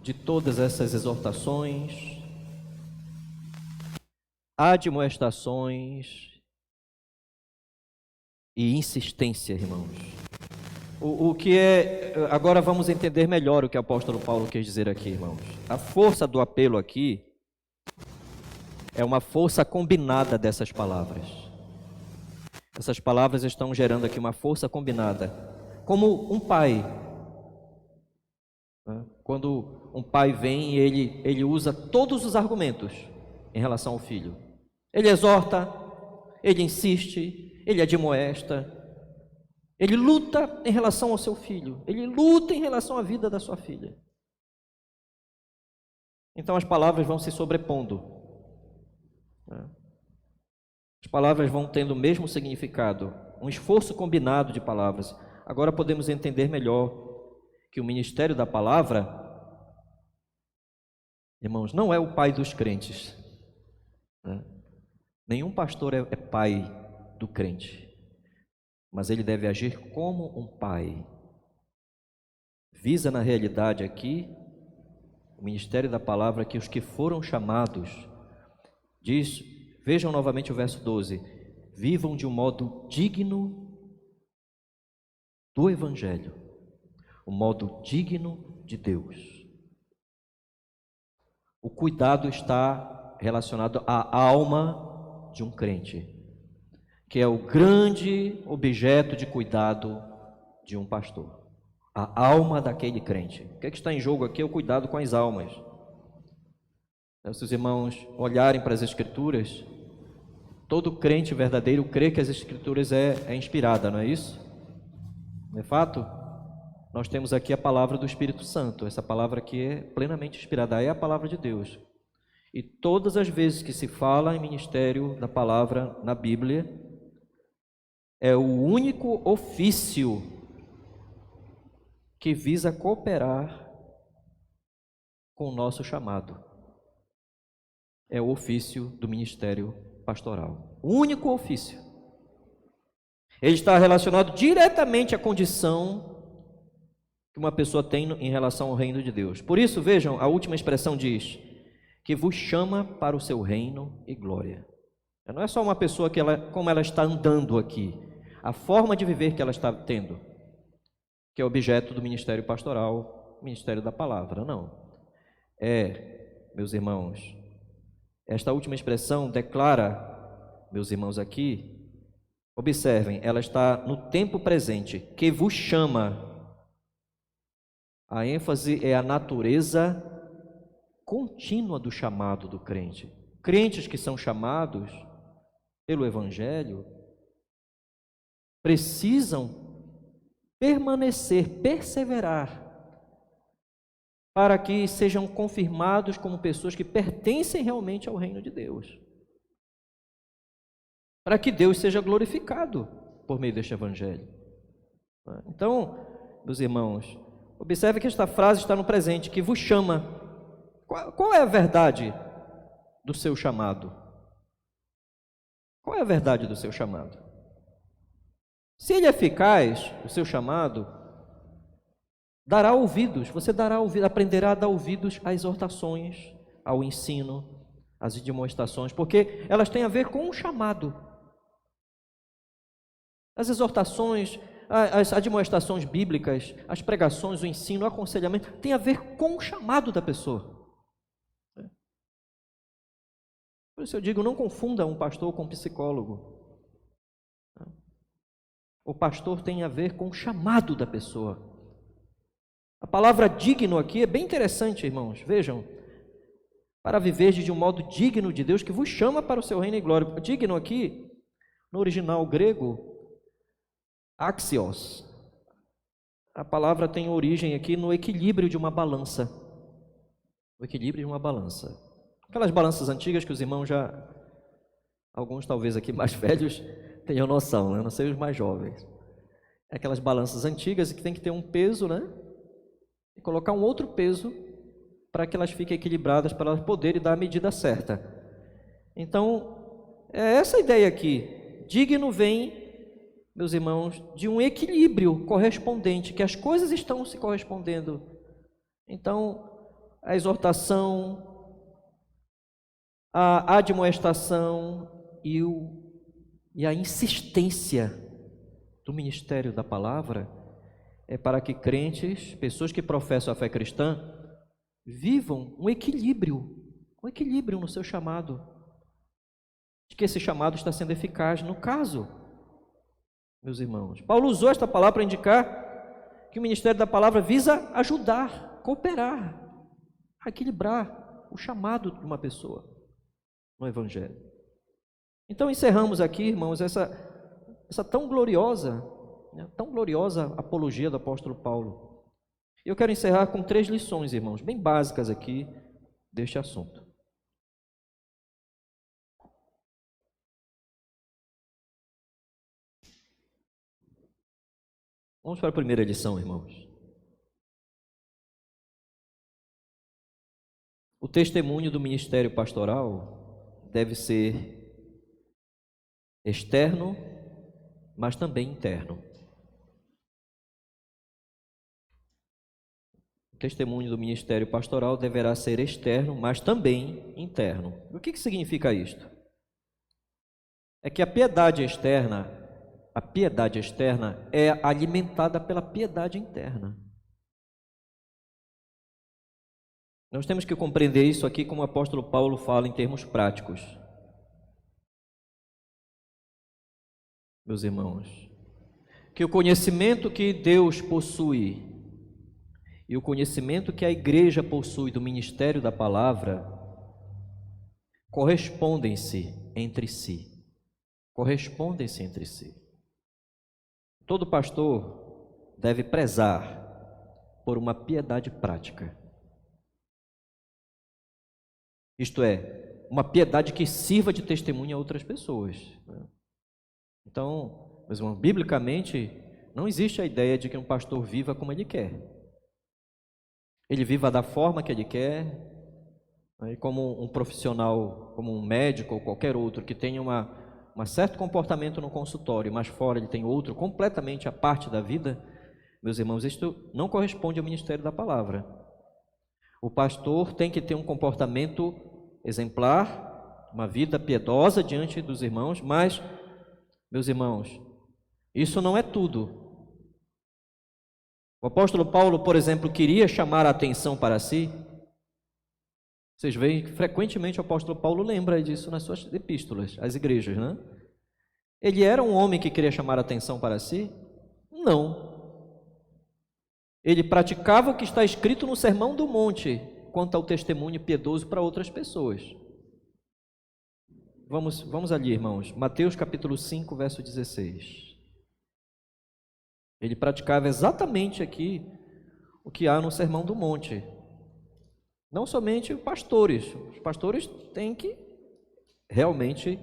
de todas essas exortações, admoestações e insistência, irmãos? O que é... Agora vamos entender melhor o que o apóstolo Paulo quer dizer aqui, irmãos. A força do apelo aqui é uma força combinada dessas palavras. Essas palavras estão gerando aqui uma força combinada. Como um pai... Quando um pai vem, ele usa todos os argumentos em relação ao filho. Ele exorta, ele insiste, ele admoesta, ele luta em relação ao seu filho, ele luta em relação à vida da sua filha. Então as palavras vão se sobrepondo. As palavras vão tendo o mesmo significado, um esforço combinado de palavras. Agora podemos entender melhor que o ministério da palavra, irmãos, não é o pai dos crentes, né? Nenhum pastor é pai do crente, mas ele deve agir como um pai. Visa na realidade aqui, o ministério da palavra, que os que foram chamados, diz, vejam novamente o verso 12, vivam de um modo digno do Evangelho. O modo digno de Deus. O cuidado está relacionado à alma de um crente, que é o grande objeto de cuidado de um pastor. A alma daquele crente. O que está em jogo aqui é o cuidado com as almas. Se os irmãos olharem para as Escrituras, todo crente verdadeiro crê que as Escrituras é inspirada, não é isso? Não é fato? Nós temos aqui a palavra do Espírito Santo. Essa palavra aqui é plenamente inspirada, é a palavra de Deus. E todas as vezes que se fala em ministério da palavra na Bíblia, é o único ofício que visa cooperar com o nosso chamado. É o ofício do ministério pastoral. O único ofício. Ele está relacionado diretamente à condição que uma pessoa tem em relação ao reino de Deus. Por isso, vejam, a última expressão diz que vos chama para o seu reino e glória. Não é só uma pessoa que como ela está andando aqui, a forma de viver que ela está tendo, que é objeto do ministério pastoral, ministério da palavra, não. Meus irmãos, esta última expressão declara, meus irmãos aqui, observem, ela está no tempo presente, que vos chama. A ênfase é a natureza contínua do chamado do crente. Crentes que são chamados pelo Evangelho precisam permanecer, perseverar, para que sejam confirmados como pessoas que pertencem realmente ao reino de Deus, para que Deus seja glorificado por meio deste Evangelho. Então, meus irmãos, observe que esta frase está no presente, que vos chama. Qual é a verdade do seu chamado? Qual é a verdade do seu chamado? Se ele é eficaz, o seu chamado, dará ouvidos, você dará ouvidos, aprenderá a dar ouvidos às exortações, ao ensino, às demonstrações, porque elas têm a ver com o chamado. As exortações, as admoestações bíblicas, as pregações, o ensino, o aconselhamento, tem a ver com o chamado da pessoa. Por isso eu digo, não confunda um pastor com um psicólogo. O pastor tem a ver com o chamado da pessoa. A palavra digno aqui é bem interessante, irmãos. Vejam, para viver de um modo digno de Deus, que vos chama para o seu reino e glória. Digno aqui, no original grego, axios. A palavra tem origem aqui no equilíbrio de uma balança. O equilíbrio de uma balança. Aquelas balanças antigas que os irmãos alguns talvez aqui mais velhos tenham noção, né? Não sei os mais jovens. Aquelas balanças antigas que tem que ter um peso, né? E colocar um outro peso para que elas fiquem equilibradas, para elas poderem dar a medida certa. Então, é essa a ideia aqui. Digno vem, meus irmãos, de um equilíbrio correspondente, que as coisas estão se correspondendo. Então, a exortação, a admoestação e a insistência do ministério da palavra é para que crentes, pessoas que professam a fé cristã, vivam um equilíbrio no seu chamado, de que esse chamado está sendo eficaz. No caso, meus irmãos, Paulo usou esta palavra para indicar que o ministério da palavra visa ajudar, cooperar, equilibrar o chamado de uma pessoa no Evangelho. Então encerramos aqui, irmãos, essa tão gloriosa apologia do apóstolo Paulo. Eu quero encerrar com 3 lições, irmãos, bem básicas aqui deste assunto. Vamos para a primeira lição, irmãos. O testemunho do ministério pastoral deve ser externo, mas também interno. O testemunho do ministério pastoral deverá ser externo, mas também interno. O que significa isto? É que a piedade externa é alimentada pela piedade interna. Nós temos que compreender isso aqui como o apóstolo Paulo fala em termos práticos. Meus irmãos, que o conhecimento que Deus possui e o conhecimento que a igreja possui do ministério da palavra correspondem-se entre si. Todo pastor deve prezar por uma piedade prática. Isto é, uma piedade que sirva de testemunho a outras pessoas. Então, meus irmãos, biblicamente, não existe a ideia de que um pastor viva como ele quer. Ele viva da forma que ele quer, né? Como um profissional, como um médico ou qualquer outro que tenha um certo comportamento no consultório, mas fora ele tem outro completamente à parte da vida. Meus irmãos, isto não corresponde ao ministério da palavra. O pastor tem que ter um comportamento exemplar, uma vida piedosa diante dos irmãos, mas, meus irmãos, isso não é tudo. O apóstolo Paulo, por exemplo, queria chamar a atenção para si. Vocês veem que frequentemente o apóstolo Paulo lembra disso nas suas epístolas, às igrejas, né? Ele era um homem que queria chamar a atenção para si? Não. Ele praticava o que está escrito no Sermão do Monte, quanto ao testemunho piedoso para outras pessoas. Vamos ali, irmãos. Mateus capítulo 5, verso 16. Ele praticava exatamente aqui o que há no Sermão do Monte. Não somente os pastores têm que realmente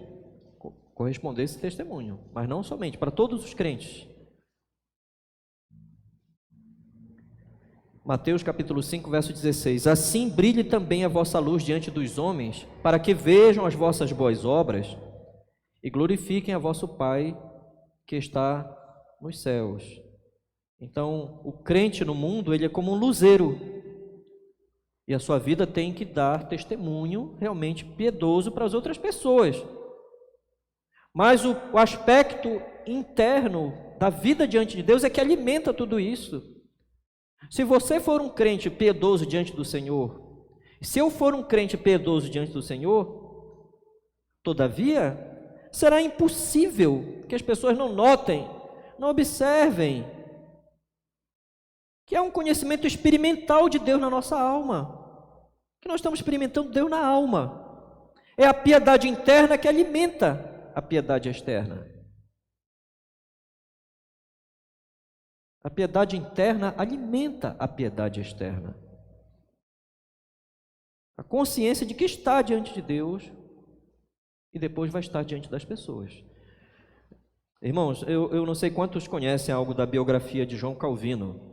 corresponder a esse testemunho, mas não somente, para todos os crentes. Mateus capítulo 5, verso 16. Assim brilhe também a vossa luz diante dos homens, para que vejam as vossas boas obras e glorifiquem a vosso Pai que está nos céus. Então, o crente no mundo, ele é como um luzeiro, e a sua vida tem que dar testemunho realmente piedoso para as outras pessoas. Mas o aspecto interno da vida diante de Deus é que alimenta tudo isso. Se você for um crente piedoso diante do Senhor, se eu for um crente piedoso diante do Senhor, todavia, será impossível que as pessoas não notem, não observem, que é um conhecimento experimental de Deus na nossa alma, que nós estamos experimentando Deus na alma. É a piedade interna que alimenta a piedade externa. A piedade interna alimenta a piedade externa. A consciência de que está diante de Deus e depois vai estar diante das pessoas. Irmãos, eu não sei quantos conhecem algo da biografia de João Calvino.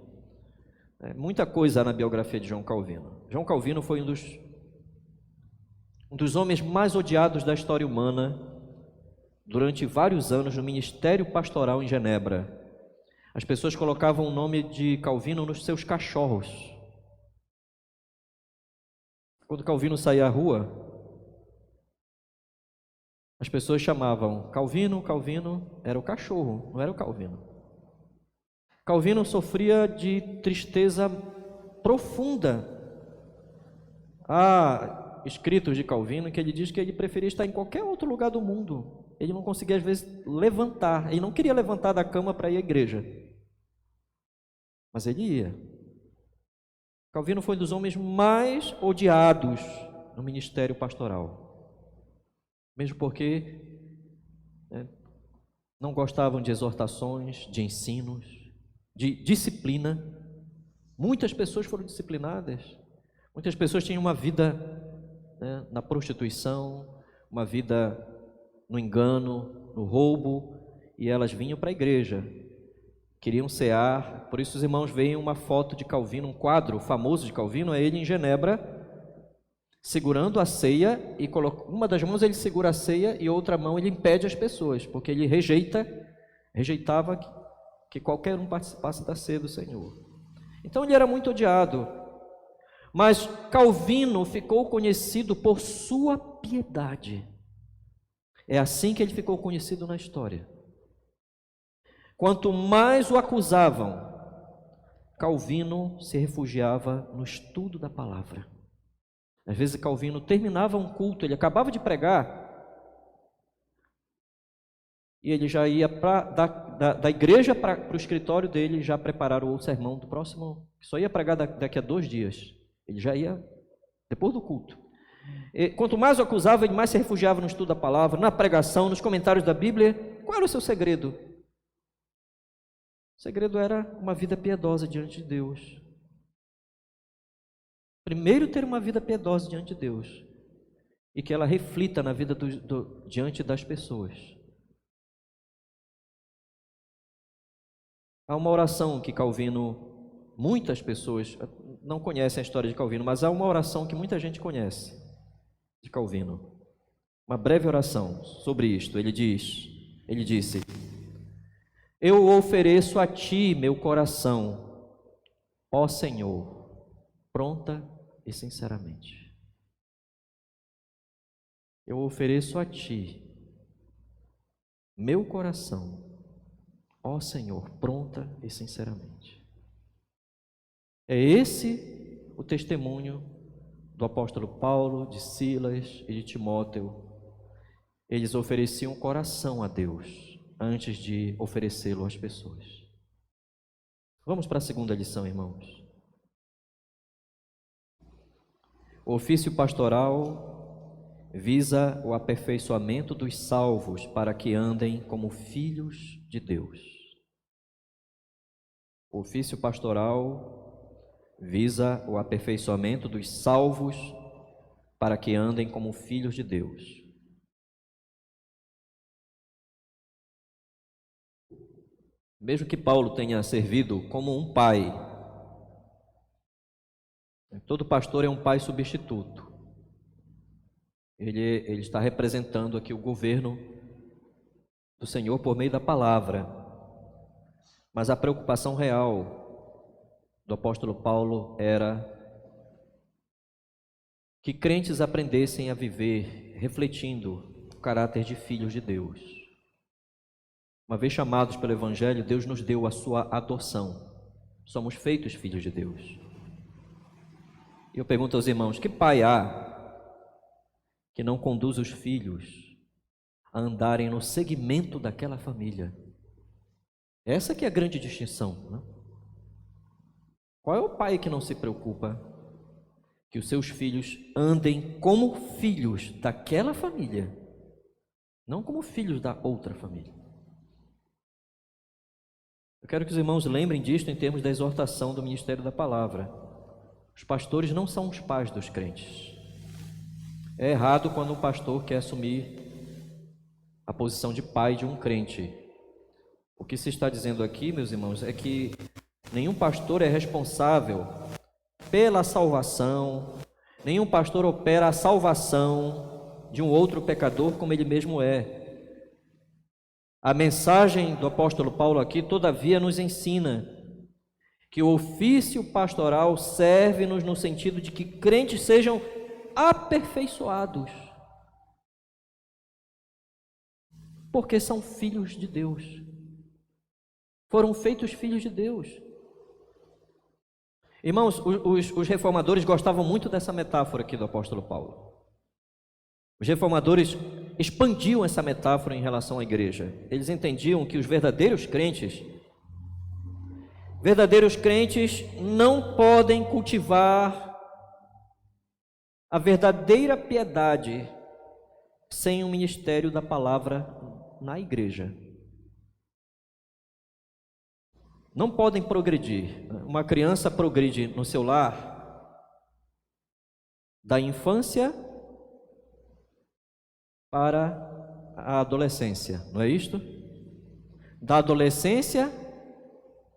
Muita coisa há na biografia de João Calvino. João Calvino foi um dos homens mais odiados da história humana durante vários anos no ministério pastoral em Genebra. As pessoas colocavam o nome de Calvino nos seus cachorros. Quando Calvino saía à rua, as pessoas chamavam Calvino, Calvino, era o cachorro, não era o Calvino. Calvino sofria de tristeza profunda. Há escritos de Calvino que ele diz que ele preferia estar em qualquer outro lugar do mundo. Ele não conseguia, às vezes, levantar. Ele não queria levantar da cama para ir à igreja. Mas ele ia. Calvino foi um dos homens mais odiados no ministério pastoral. Mesmo porque não gostavam de exortações, de ensinos, de disciplina. Muitas pessoas foram disciplinadas. Muitas pessoas tinham uma vida na prostituição, uma vida no engano, no roubo, e elas vinham para a igreja, queriam cear. Por isso os irmãos veem uma foto de Calvino, um quadro famoso de Calvino, é ele em Genebra, segurando a ceia, e uma das mãos ele segura a ceia e outra mão ele impede as pessoas, porque ele rejeitava que qualquer um participasse da ceia do Senhor. Então ele era muito odiado, mas Calvino ficou conhecido por sua piedade. É assim que ele ficou conhecido na história. Quanto mais o acusavam, Calvino se refugiava no estudo da palavra. Às vezes Calvino terminava um culto, ele acabava de pregar, e ele já ia da igreja para o escritório dele, já preparar o sermão do próximo, que só ia pregar daqui a 2 dias. Ele já ia depois do culto. E, quanto mais o acusava, ele mais se refugiava no estudo da palavra, na pregação, nos comentários da Bíblia. Qual era o seu segredo? O segredo era uma vida piedosa diante de Deus. Primeiro, ter uma vida piedosa diante de Deus, e que ela reflita na vida diante das pessoas. Há uma oração que Calvino, muitas pessoas não conhecem a história de Calvino, mas há uma oração que muita gente conhece de Calvino. Uma breve oração sobre isto. Ele disse: eu ofereço a ti meu coração, ó Senhor, pronta e sinceramente. eu ofereço a Ti meu coração, ó Senhor, pronta e sinceramente. É esse o testemunho do apóstolo Paulo, de Silas e de Timóteo. Eles ofereciam o coração a Deus antes de oferecê-lo às pessoas. Vamos para a segunda lição, irmãos. O ofício pastoral visa o aperfeiçoamento dos salvos para que andem como filhos de Deus. O ofício pastoral visa o aperfeiçoamento dos salvos para que andem como filhos de Deus. Mesmo que Paulo tenha servido como um pai, todo pastor é um pai substituto. Ele está representando aqui o governo do Senhor por meio da palavra. Mas a preocupação real do apóstolo Paulo era que crentes aprendessem a viver refletindo o caráter de filhos de Deus. Uma vez chamados pelo Evangelho, Deus nos deu a sua adoção. Somos feitos filhos de Deus. E eu pergunto aos irmãos, que pai há que não conduz os filhos a andarem no segmento daquela família? Essa que é a grande distinção, né? Qual é o pai que não se preocupa que os seus filhos andem como filhos daquela família, não como filhos da outra família? Eu quero que os irmãos lembrem disto em termos da exortação do ministério da palavra. Os pastores não são os pais dos crentes. É errado quando um pastor quer assumir a posição de pai de um crente. O que se está dizendo aqui, meus irmãos, é que nenhum pastor é responsável pela salvação, nenhum pastor opera a salvação de um outro pecador como ele mesmo é. A mensagem do apóstolo Paulo aqui, todavia, nos ensina que o ofício pastoral serve-nos no sentido de que crentes sejam aperfeiçoados, porque são filhos de Deus, foram feitos filhos de Deus. Irmãos, os reformadores gostavam muito dessa metáfora aqui do apóstolo Paulo. Os reformadores expandiam essa metáfora em relação à igreja. Eles entendiam que os verdadeiros crentes não podem cultivar a verdadeira piedade sem o ministério da palavra na igreja. Não podem progredir. Uma criança progride no seu lar da infância para a adolescência, não é isto? Da adolescência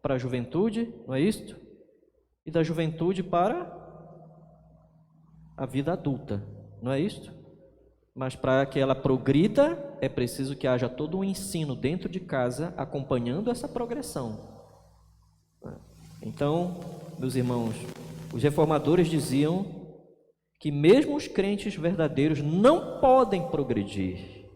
para a juventude, não é isto? E da juventude para a vida adulta, não é isto? Mas para que ela progrida, é preciso que haja todo um ensino dentro de casa acompanhando essa progressão. Então, meus irmãos, os reformadores diziam que mesmo os crentes verdadeiros não podem progredir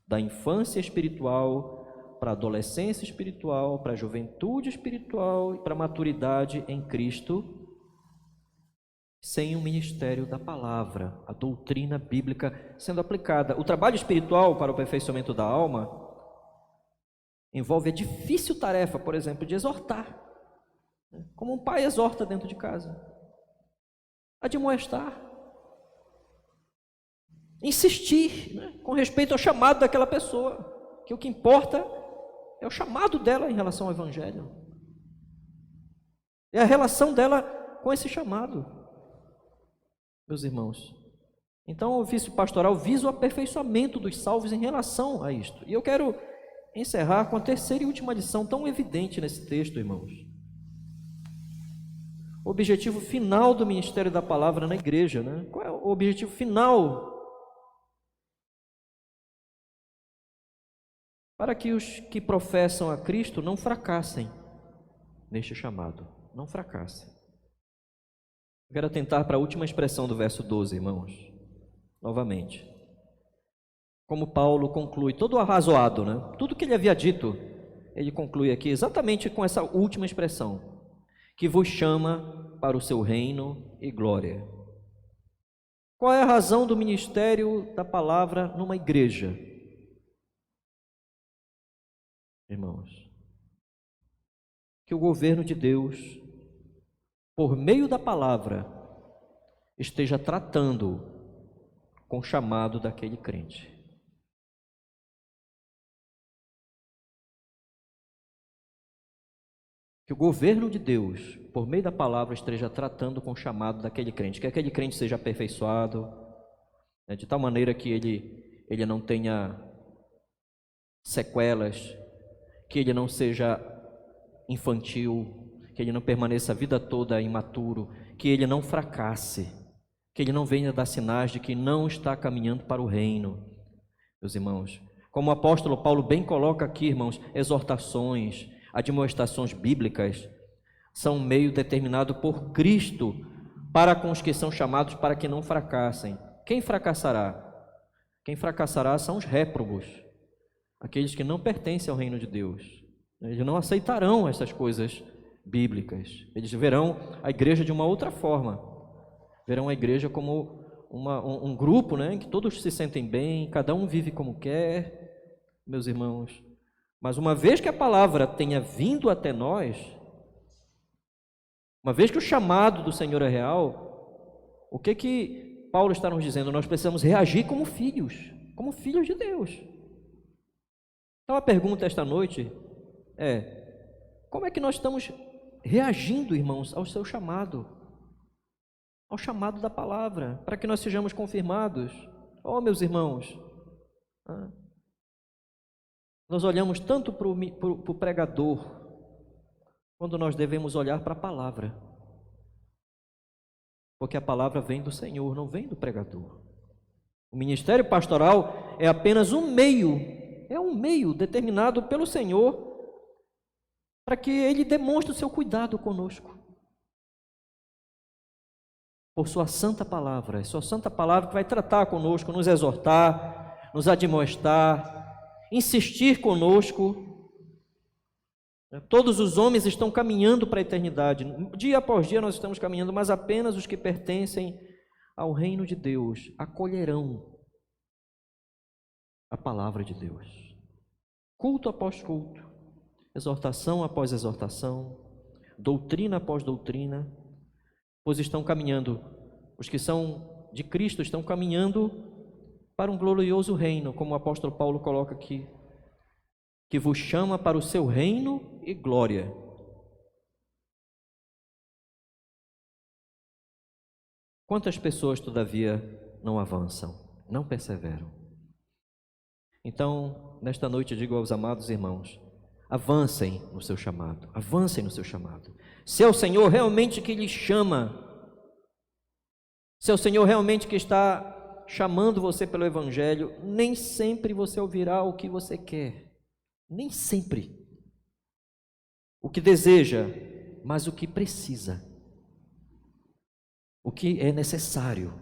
da infância espiritual para a adolescência espiritual, para a juventude espiritual e para a maturidade em Cristo, sem o ministério da palavra, a doutrina bíblica sendo aplicada. O trabalho espiritual para o aperfeiçoamento da alma envolve a difícil tarefa, por exemplo, de exortar, como um pai exorta dentro de casa, admoestar, insistir, com respeito ao chamado daquela pessoa, que o que importa é o chamado dela em relação ao Evangelho, é a relação dela com esse chamado, meus irmãos. Então, o ofício pastoral visa o aperfeiçoamento dos salvos em relação a isto. E eu quero encerrar com a terceira e última lição tão evidente nesse texto, irmãos. O objetivo final do ministério da palavra na igreja, né? Qual é o objetivo final? Para que os que professam a Cristo não fracassem neste chamado, não fracassem. Eu quero atentar para a última expressão do verso 12, irmãos, novamente. como Paulo conclui, todo arrazoado, né? Tudo que ele havia dito, ele conclui aqui exatamente com essa última expressão, que vos chama para o seu reino e glória. Qual é a razão do ministério da palavra numa igreja? Irmãos, que o governo de Deus, por meio da palavra, esteja tratando com o chamado daquele crente. Que o governo de Deus, por meio da palavra, esteja tratando com o chamado daquele crente. Que aquele crente seja aperfeiçoado, né, de tal maneira que ele não tenha sequelas, que ele não seja infantil, que ele não permaneça a vida toda imaturo, que ele não fracasse, que ele não venha dar sinais de que não está caminhando para o reino. Meus irmãos, como o apóstolo Paulo bem coloca aqui, irmãos, exortações, admoestações bíblicas são um meio determinado por Cristo para com os que são chamados para que não fracassem. Quem fracassará? Quem fracassará são os réprobos, aqueles que não pertencem ao reino de Deus. Eles não aceitarão essas coisas bíblicas. Eles verão a igreja de uma outra forma. Verão a igreja como um grupo, né, em que todos se sentem bem, cada um vive como quer, meus irmãos. Mas uma vez que a palavra tenha vindo até nós, uma vez que o chamado do Senhor é real, o que Paulo está nos dizendo? Nós precisamos reagir como filhos de Deus. Então a pergunta esta noite é: como é que nós estamos reagindo, irmãos, ao seu chamado? Ao chamado da palavra, para que nós sejamos confirmados. Oh, meus irmãos, nós olhamos tanto para o pregador, quando nós devemos olhar para a palavra, porque a palavra vem do Senhor, não vem do pregador. O ministério pastoral é apenas um meio determinado pelo Senhor, para que Ele demonstre o seu cuidado conosco, por sua santa palavra. É sua santa palavra que vai tratar conosco, nos exortar, nos admoestar, insistir conosco. Todos os homens estão caminhando para a eternidade. Dia após dia nós estamos caminhando, mas apenas os que pertencem ao reino de Deus acolherão a palavra de Deus. Culto após culto, exortação após exortação, doutrina após doutrina, pois estão caminhando, os que são de Cristo estão caminhando para um glorioso reino, como o apóstolo Paulo coloca aqui, que vos chama para o seu reino e glória. Quantas pessoas, todavia, não avançam, não perseveram? Então, nesta noite eu digo aos amados irmãos, avancem no seu chamado, avancem no seu chamado. Se é o Senhor realmente que lhe chama, se é o Senhor realmente que está chamando você pelo Evangelho, nem sempre você ouvirá o que você quer, nem sempre o que deseja, mas o que precisa, o que é necessário.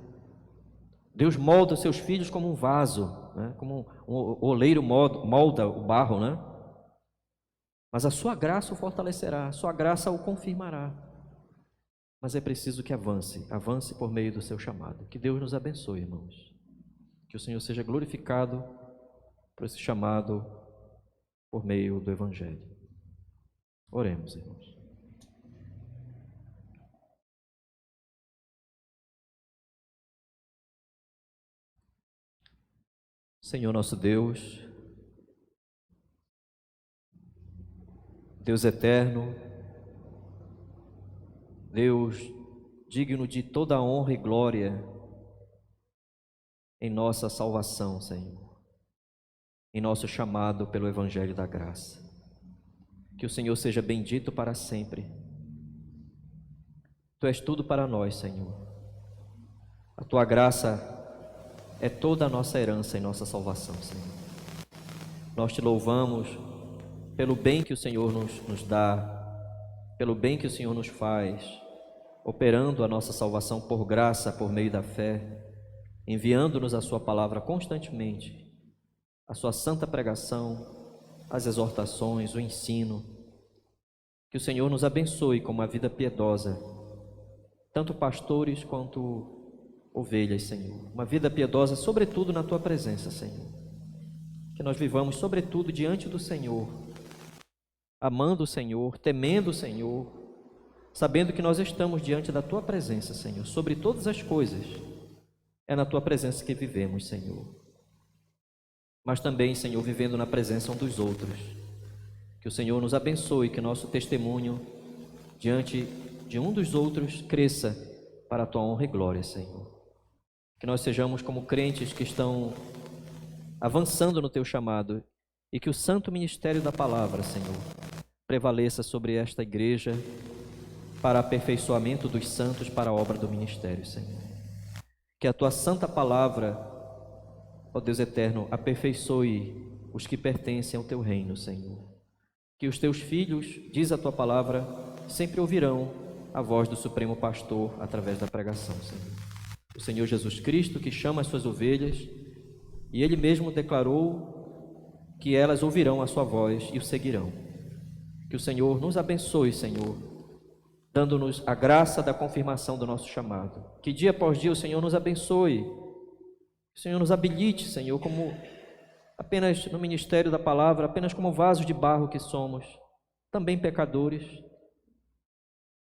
Deus molda os seus filhos como um vaso, né? Como um oleiro molda o barro, né? Mas a sua graça o fortalecerá, a sua graça o confirmará. Mas é preciso que avance por meio do seu chamado. Que Deus nos abençoe, irmãos. Que o Senhor seja glorificado por esse chamado por meio do Evangelho. Oremos, irmãos. Senhor nosso Deus, Deus eterno, Deus digno de toda honra e glória em nossa salvação, Senhor, em nosso chamado pelo Evangelho da Graça. Que o Senhor seja bendito para sempre. Tu és tudo para nós, Senhor. A Tua graça é toda a nossa herança em nossa salvação, Senhor. Nós Te louvamos pelo bem que o Senhor nos dá, pelo bem que o Senhor nos faz, operando a nossa salvação por graça, por meio da fé, enviando-nos a Sua palavra constantemente, a sua santa pregação, as exortações, o ensino. Que o Senhor nos abençoe com uma vida piedosa, tanto pastores quanto ovelhas, Senhor. Uma vida piedosa, sobretudo na Tua presença, Senhor. Que nós vivamos, sobretudo, diante do Senhor, amando o Senhor, temendo o Senhor, sabendo que nós estamos diante da Tua presença, Senhor. Sobre todas as coisas, é na Tua presença que vivemos, Senhor. Mas também, Senhor, vivendo na presença um dos outros. Que o Senhor nos abençoe, que nosso testemunho diante de um dos outros cresça para a Tua honra e glória, Senhor. Que nós sejamos como crentes que estão avançando no Teu chamado e que o santo ministério da palavra, Senhor, prevaleça sobre esta igreja para aperfeiçoamento dos santos, para a obra do ministério, Senhor. Que a Tua santa palavra, ó Deus eterno, aperfeiçoe os que pertencem ao Teu reino, Senhor. Que os Teus filhos, diz a Tua palavra, sempre ouvirão a voz do Supremo Pastor através da pregação, Senhor. O Senhor Jesus Cristo, que chama as suas ovelhas, e Ele mesmo declarou que elas ouvirão a sua voz e o seguirão. Que o Senhor nos abençoe, Senhor, dando-nos a graça da confirmação do nosso chamado. Que dia após dia o Senhor nos abençoe, que o Senhor nos habilite, Senhor, como apenas no ministério da palavra, apenas como vasos de barro que somos, também pecadores,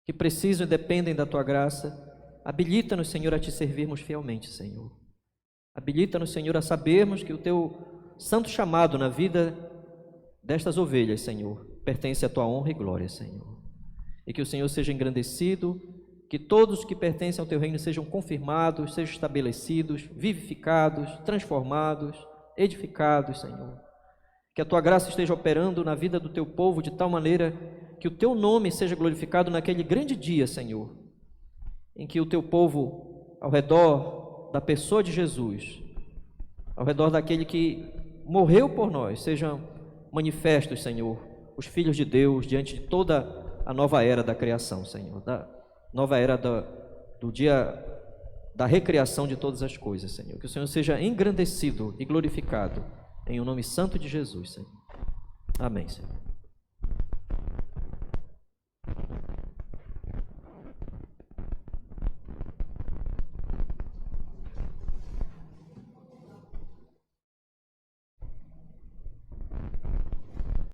que precisam e dependem da Tua graça. Habilita-nos, Senhor, a Te servirmos fielmente, Senhor. Habilita-nos, Senhor, a sabermos que o Teu santo chamado na vida destas ovelhas, Senhor, pertence à Tua honra e glória, Senhor. E que o Senhor seja engrandecido, que todos que pertencem ao Teu reino sejam confirmados, sejam estabelecidos, vivificados, transformados, edificados, Senhor. Que a Tua graça esteja operando na vida do Teu povo de tal maneira que o Teu nome seja glorificado naquele grande dia, Senhor, em que o Teu povo, ao redor da pessoa de Jesus, ao redor daquele que morreu por nós, sejam manifestos, Senhor, os filhos de Deus diante de toda a nova era da criação, Senhor, da nova era do dia da recriação de todas as coisas, Senhor. Que o Senhor seja engrandecido e glorificado em o nome santo de Jesus, Senhor. Amém, Senhor.